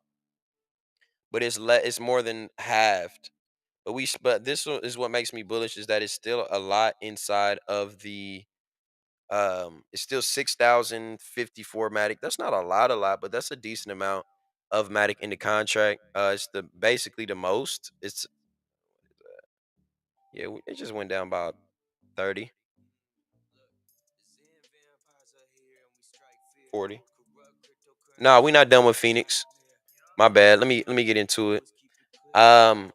But it's more than halved. But is what makes me bullish is that it's still a lot inside of the it's still 6,054 Matic. That's not a lot, but that's a decent amount of Matic in the contract. It's the basically the most. It's yeah, it just went down about 30, 40. No, we're not done with Phoenix. My bad. Let me get into it. Um,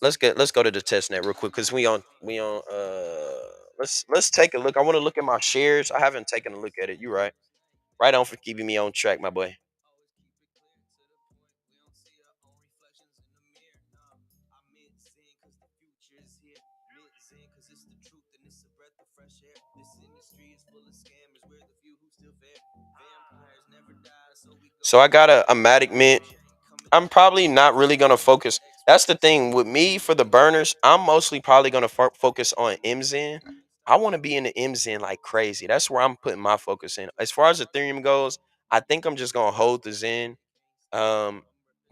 let's go to the test net real quick because we on. Let's take a look. I want to look at my shares. I haven't taken a look at it. You right. Right on for keeping me on track, my boy. So I got a Matic Mint. I'm probably not really gonna focus. That's the thing with me for the burners. I'm mostly probably gonna focus on MZen. I want to be in the MZen like crazy. That's where I'm putting my focus in. As far as Ethereum goes, I think I'm just gonna hold the Zen, um,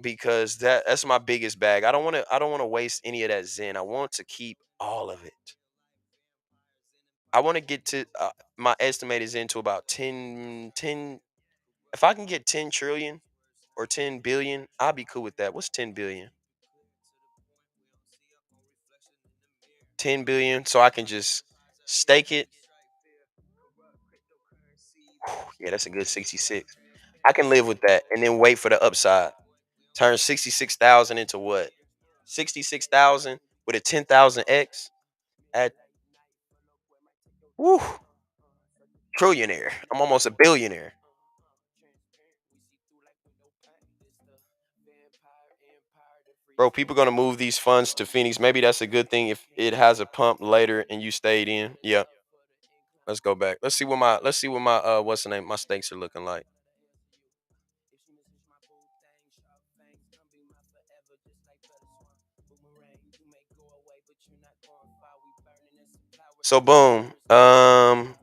because that's my biggest bag. I don't want to waste any of that Zen. I want to keep all of it. I want to get to my estimate is into about 10. If I can get 10 trillion or 10 billion, I'll be cool with that. What's 10 billion? 10 billion, so I can just stake it. Yeah, that's a good 66. I can live with that and then wait for the upside. Turn 66,000 into what? 66,000 with a 10,000 X at woo, trillionaire. I'm almost a billionaire. Bro, people gonna move these funds to Phoenix. Maybe that's a good thing if it has a pump later and you stayed in. Yeah. Let's go back. Let's see what my what's the name? My stakes are looking like. So boom. I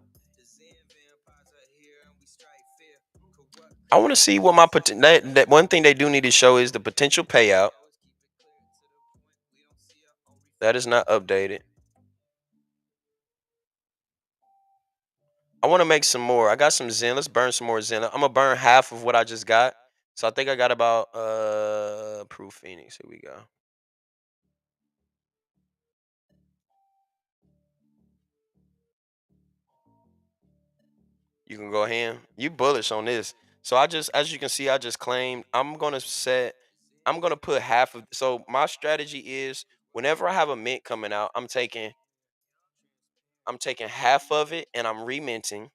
want to see what that one thing they do need to show is the potential payout. That is not updated. I want to make some more. I got some Zen. Let's burn some more Zen. I'm gonna burn half of what I just got. So I think I got about Proof Phoenix. Here we go. You can go ahead. You bullish on this. So I just, as you can see, I just claimed I'm gonna set. I'm gonna put half of. So my strategy is whenever I have a mint coming out, I'm taking half of it and I'm reminting.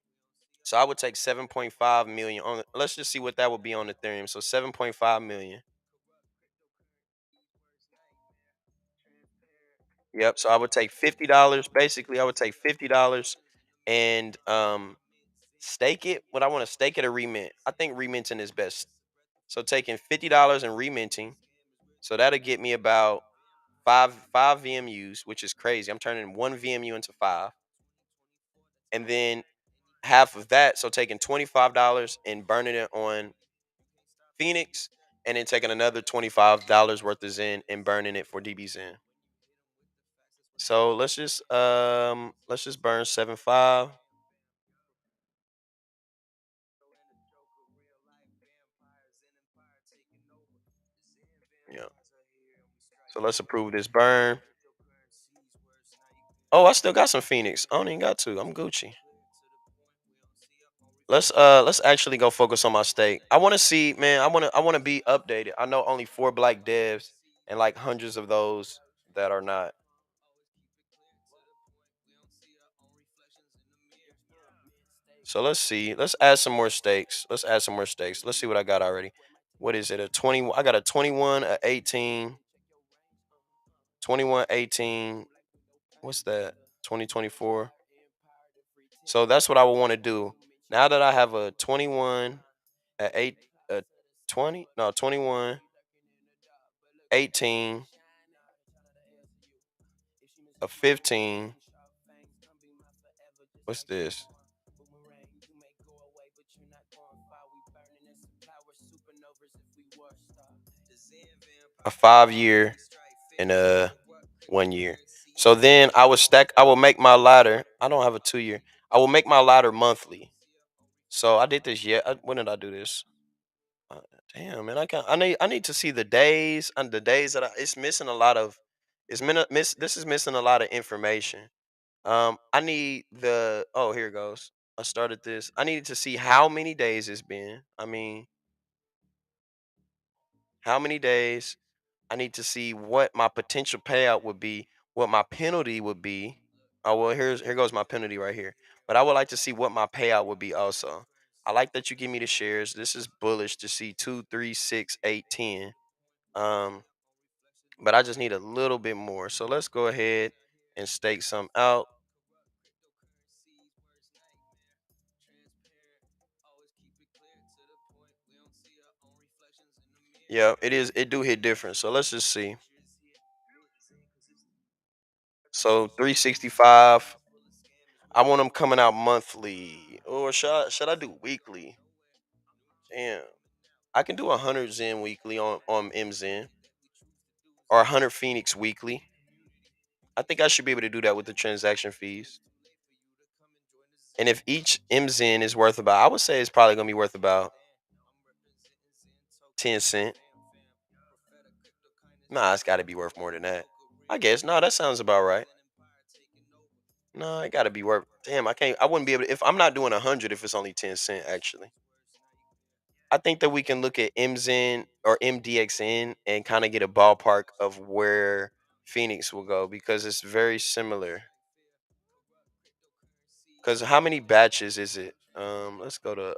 So I would take 7.5 million on. Let's just see what that would be on Ethereum. So 7.5 million. Yep. So I would take $50. Basically, I would take $50 and stake it. What I want to stake it or remint. I think reminting is best. So taking $50 and reminting. So that'll get me about five VMUs, which is crazy. I'm turning one VMU into five, and then half of that. So taking $25 and burning it on Phoenix, and then taking another $25 worth of Zen and burning it for DB Zen. So let's just burn 7.5. Yeah. So let's approve this burn. Oh, I still got some Phoenix. I don't even got to. I'm Gucci. Let's actually go focus on my stake. I want to see, man. I want to be updated. I know only 4 black devs and like hundreds of those that are not. So let's see. Let's add some more stakes. Let's add some more stakes. Let's see what I got already. What is it? A 20. I got a 21, a 18, 21, 18. What's that? 2024. So that's what I would want to do. Now that I have a 21, a 8, a 20, no, 21, 18, a 15. What's this? A 5 year and a 1 year. So then I would stack. I will make my ladder. I don't have a 2 year. I will make my ladder monthly. So I did this. Yeah. When did I do this? Uh, Damn, man. I can. I need to see the days and the days that it's missing a lot of. This is missing a lot of information. I need the. Oh, here it goes. I started this. I needed to see how many days it's been. I mean, how many days? I need to see what my potential payout would be, what my penalty would be. Oh well, here goes my penalty right here. But I would like to see what my payout would be also. I like that you give me the shares. This is bullish to see 2, 3, 6, 8, 10. Um, but I just need a little bit more. So let's go ahead and stake some out. Yeah, it is. It do hit different. So let's just see. So 365. I want them coming out monthly, or should I do weekly? Damn. I can do 100 Zen weekly on MZen or 100 Phoenix weekly. I think I should be able to do that with the transaction fees. And if each MZen is worth about, I would say it's probably gonna be worth about 10 cent. Nah, it's got to be worth more than that. I guess. No, that sounds about right. No, it got to be worth. Damn, I can't. I wouldn't be able to if I'm not doing 100 if it's only 10 cent. Actually, I think that we can look at MZen or MDXN and kind of get a ballpark of where Phoenix will go because it's very similar. Because how many batches is it? Let's go to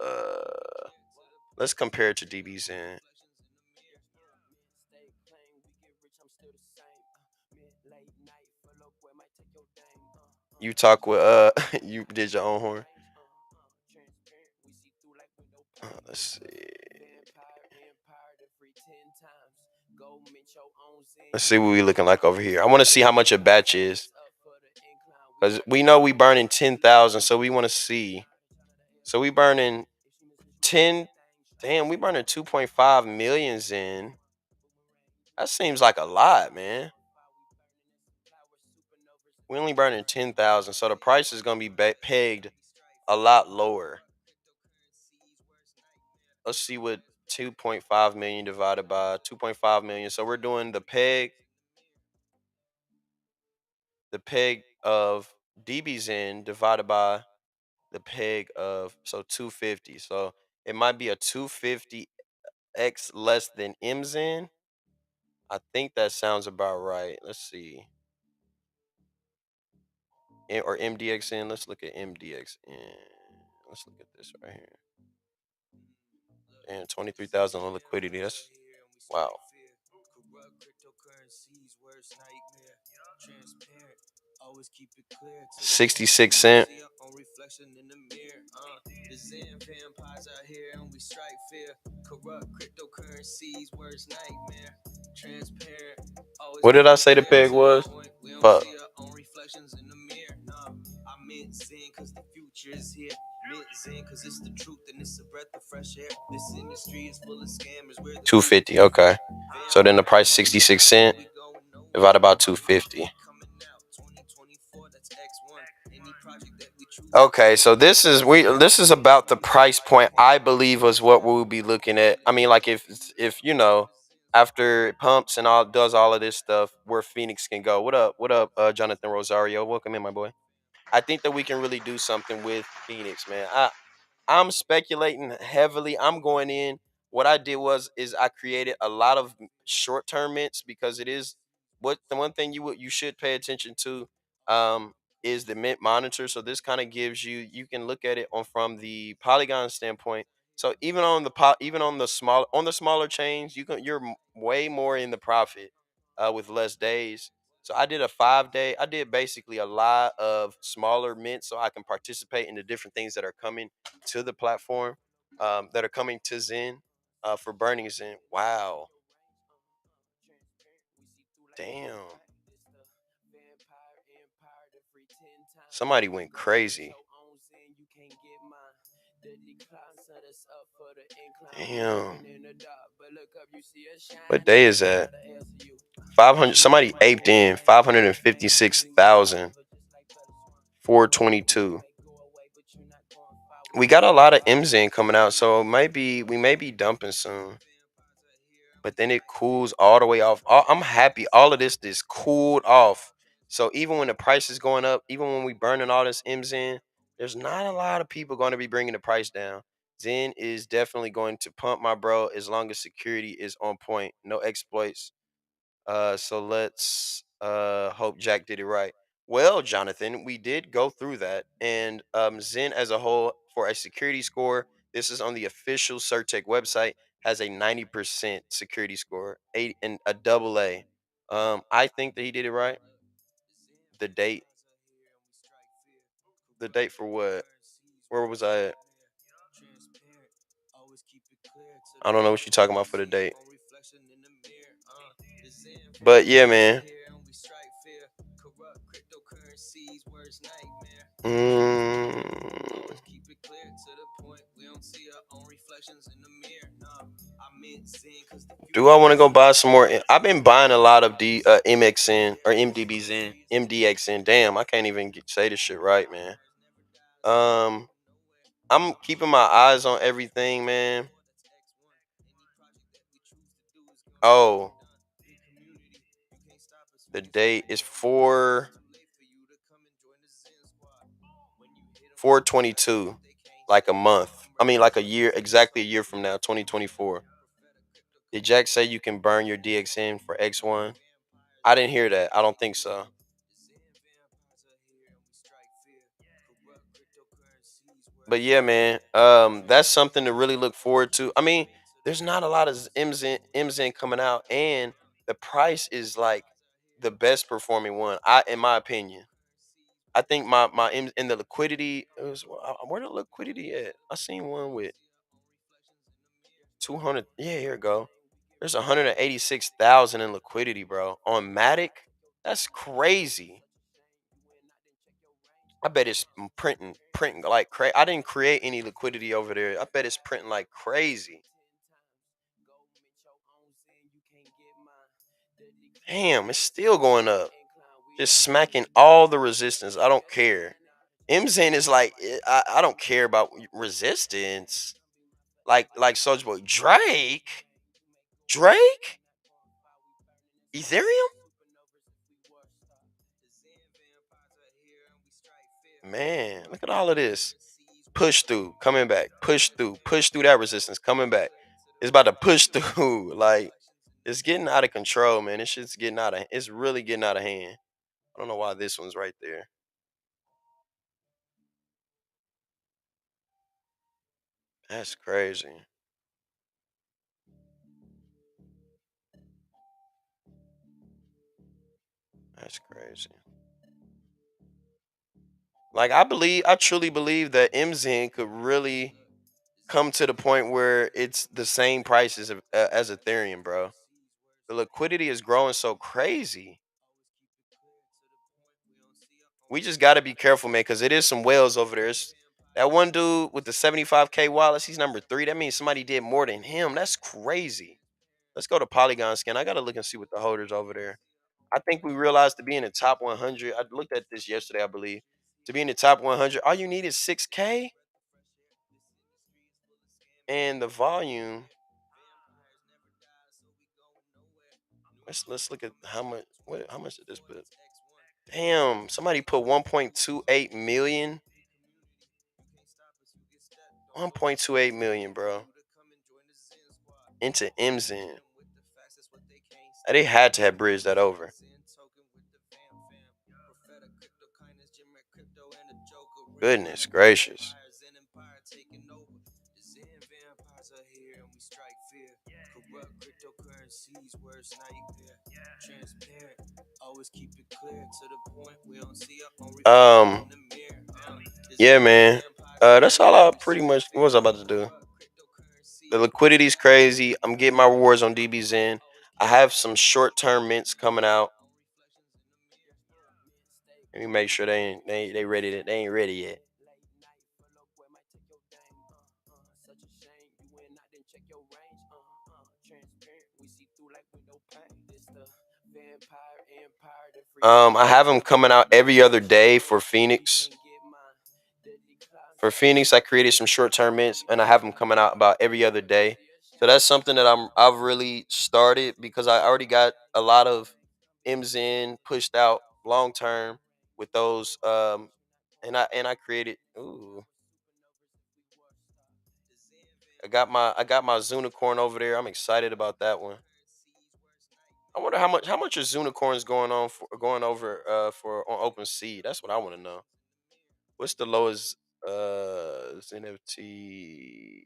let's compare it to DBZen. You talk with you did your own horn. Let's see. Let's see what we looking like over here. I want to see how much a batch is. Cause we know we burning 10,000, so we want to see. So we burning 10. Damn, we burning 2.5 millions in. That seems like a lot, man. We only burning 10,000, so the price is gonna be pegged a lot lower. Let's see what 2.5 million divided by 2.5 million. So we're doing the peg of DB's in divided by the peg of 250. So it might be a 250x less than M's in. I think that sounds about right. Let's see. Or MDXN. Let's look at MDXN. Let's look at this right here. And 23,000 on liquidity. That's wow. 66 cent. What did I say the peg was? Fuck. $250. Okay. So then the price 66 cent. Divided by 250. Okay, so this is about the price point I believe was what we'll be looking at. I mean, like if after it pumps and all does all of this stuff, where Phoenix can go. What up? What up, Jonathan Rosario? Welcome in, my boy. I think that we can really do something with Phoenix, man. I'm speculating heavily. I'm going in. What I did is I created a lot of short term mints because it is what the one thing you should pay attention to is the mint monitor. So this kind of gives you can look at it on from the Polygon standpoint. So even on the smaller chains, you're way more in the profit with less days. So I did a 5 day. I did basically a lot of smaller mints so I can participate in the different things that are coming to the platform, that are coming to Zen for burning Zen. Wow. Damn. Somebody went crazy. Damn. What day is that? 500. Somebody aped in 556,422. We got a lot of MZN coming out, so we may be dumping soon. But then it cools all the way off. I'm happy all of this is cooled off. So even when the price is going up, even when we burning all this MZN, there's not a lot of people going to be bringing the price down. Zen is definitely going to pump, my bro, as long as security is on point. No exploits. So let's hope Jack did it right. Well, Jonathan, we did go through that, and Zen as a whole for a security score. This is on the official Certec website. Has a 90% security score, eight and a double A. I think that he did it right. The date, the date for what? Where was I at? I don't know what you're talking about for the date. But yeah, man. Mm, do I want to go buy some more? I've been buying a lot of MXN or MDBZN, MDXN. Damn, I can't even say this shit right, man. Um, I'm keeping my eyes on everything, man. Oh, the date is 4/22, like a month. I mean, like a year, exactly a year from now, 2024. Did Jack say you can burn your DXN for X1? I didn't hear that. I don't think so. But yeah, man, that's something to really look forward to. I mean, there's not a lot of MZN coming out, and the price is like the best performing one. In my opinion, I think my in the liquidity it was where the liquidity at? I seen one with 200. Yeah, here it go. There's 186,000 in liquidity, bro. On Matic, that's crazy. I bet it's printing like crazy. I didn't create any liquidity over there. I bet it's printing like crazy. Damn, it's still going up. Just smacking all the resistance. I don't care. MZN is like I don't care about resistance. Like Soulja Boy Drake, Ethereum. Man, look at all of this. Push through, coming back. Push through that resistance, coming back. It's about to push through. Like It's getting out of control, man. This shit's getting out of. It's really getting out of hand. I don't know why this one's right there. That's crazy. That's crazy. Like I truly believe that MZN could really come to the point where it's the same price as Ethereum, bro. The liquidity is growing so crazy. We just got to be careful, man, because it is some whales over there. That one dude with the 75K wallets, he's number three. That means somebody did more than him. That's crazy. Let's go to Polygon Scan. I got to look and see what the holders over there. I think we realized to be in the top 100. I looked at this yesterday, I believe. To be in the top 100, all you need is 6K and the volume. Let's look at how much did this put? Damn, somebody put 1.28 million. 1.28 million, bro, into MZN. They had to have bridged that over. Goodness gracious. Um, yeah, man. That's all I pretty much what was I about to do. The liquidity's crazy. I'm getting my rewards on DBZN. I have some short term mints coming out. Let me make sure they ready they ain't ready yet. I have them coming out every other day for Phoenix. For Phoenix, I created some short term mints, and I have them coming out about every other day. So that's something that I've really started because I already got a lot of M's in pushed out long term with those and I created I got my Zunicorn over there. I'm excited about that one. I wonder how much is Zunicorns going over for on OpenSea. That's what I want to know. What's the lowest NFT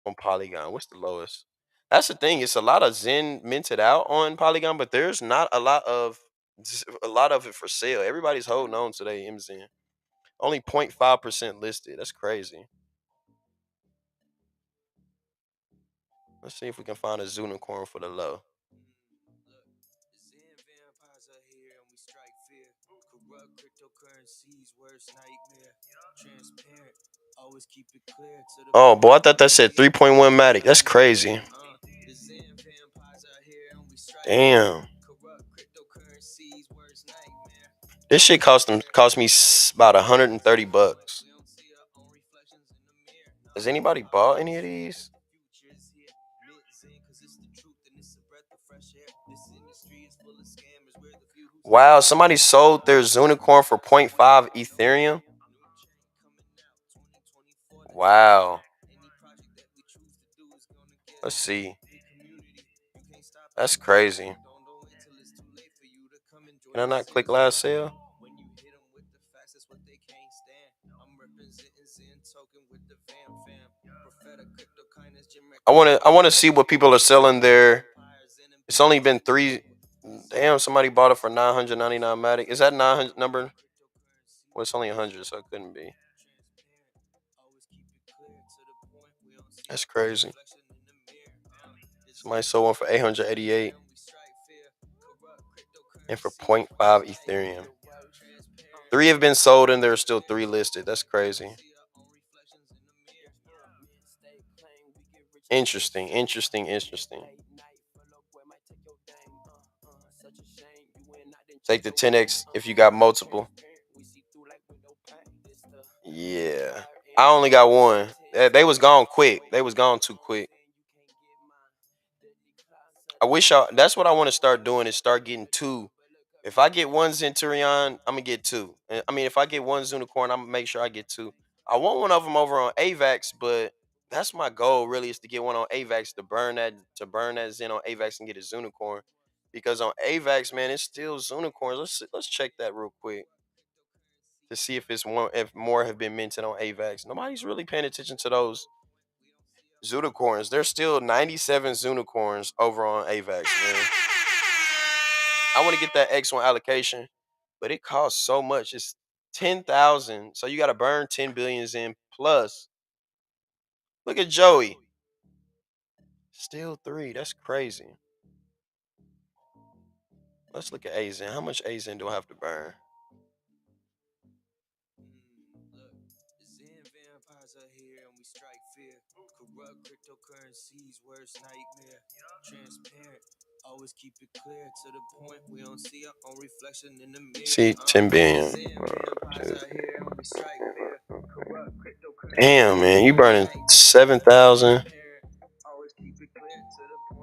on Polygon? What's the lowest? That's the thing. It's a lot of Zen minted out on Polygon, but there's not a lot of it for sale. Everybody's holding on to their MZen. Only 0.5% listed. That's crazy. Let's see if we can find a Zunicorn for the low. Oh boy, I thought that said 3.1 Matic. That's crazy. Damn. This shit cost me about $130. Has anybody bought any of these? Wow, somebody sold their Zunicorn for point 0.5 Ethereum. Wow. Let's see. That's crazy. Can I not click last sale? I want to see what people are selling there. It's only been three. Damn, somebody bought it for 999 Matic. Is that 900 number? Well, it's only 100, so it couldn't be. That's crazy. Somebody sold one for 888 and for point 0.5 Ethereum. Three have been sold and there are still three listed. That's crazy. Interesting, interesting, interesting. Take the 10x if you got multiple. Yeah. I only got one. They was gone quick. They was gone too quick. That's what I want to start doing is start getting two. If I get one Centurion, I'm gonna get two. I mean, if I get one Zunicorn, I'm gonna make sure I get two. I want one of them over on AVAX, but That's my goal. Really, is to get one on Avax to burn that Zen on Avax and get a Zunicorn. Because on Avax, man, it's still Zunicorns. Let's check that real quick to see if more have been minted on Avax. Nobody's really paying attention to those Zunicorns. There's still 97 Zunicorns over on Avax, man. I want to get that X1 allocation, but it costs so much. It's 10,000. So you got to burn 10 billions in plus. Look at Joey. Still 3. That's crazy. Let's look at Azen. How much Azen do I have to burn? See, 10 billion. Damn, man, you burning 7,000.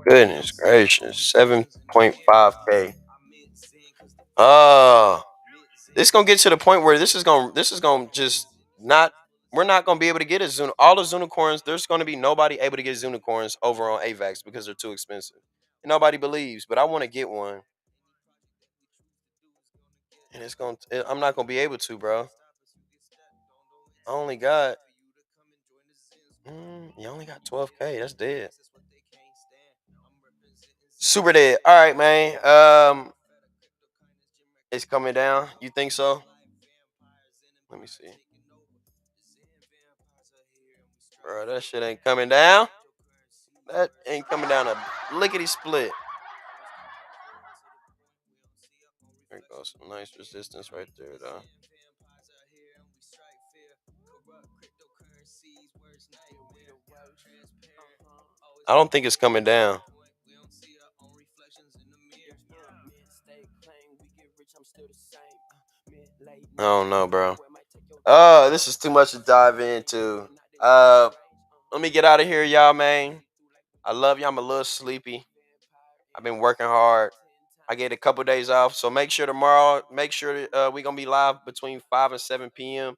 Goodness gracious, 7.5K. Oh, this gonna get to the point where this is gonna just not. We're not gonna be able to get a Zun. All the Zunicorns. There's gonna be nobody able to get Zunicorns over on Avax because they're too expensive. And nobody believes, but I want to get one, and I'm not gonna be able to, bro. I only got. You only got 12K. That's dead. Super dead. All right, man. It's coming down. You think so? Let me see. Bro, that shit ain't coming down. That ain't coming down a lickety split. There goes some nice resistance right there, though. I don't think it's coming down. I don't know, bro. This is too much to dive into. Let me get out of here, y'all, man. I love you. I'm a little sleepy. I've been working hard. I get a couple days off, so make sure tomorrow. Make sure we're gonna be live between 5 and 7 p.m.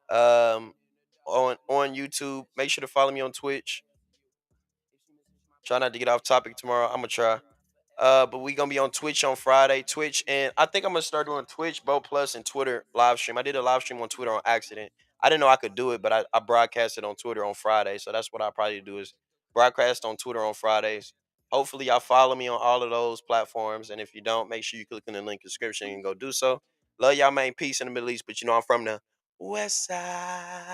Um, on YouTube. Make sure to follow me on Twitch. Try not to get off topic tomorrow. I'm gonna try. But we gonna be on Twitch on Friday. Twitch, and I think I'm gonna start doing Twitch, Bo Plus, and Twitter live stream. I did a live stream on Twitter on accident. I didn't know I could do it, but I broadcasted on Twitter on Friday. So that's what I probably do is broadcast on Twitter on Fridays. Hopefully y'all follow me on all of those platforms. And if you don't, make sure you click in the link description and go do so. Love y'all, man. Peace in the Middle East, but you know I'm from the West Side.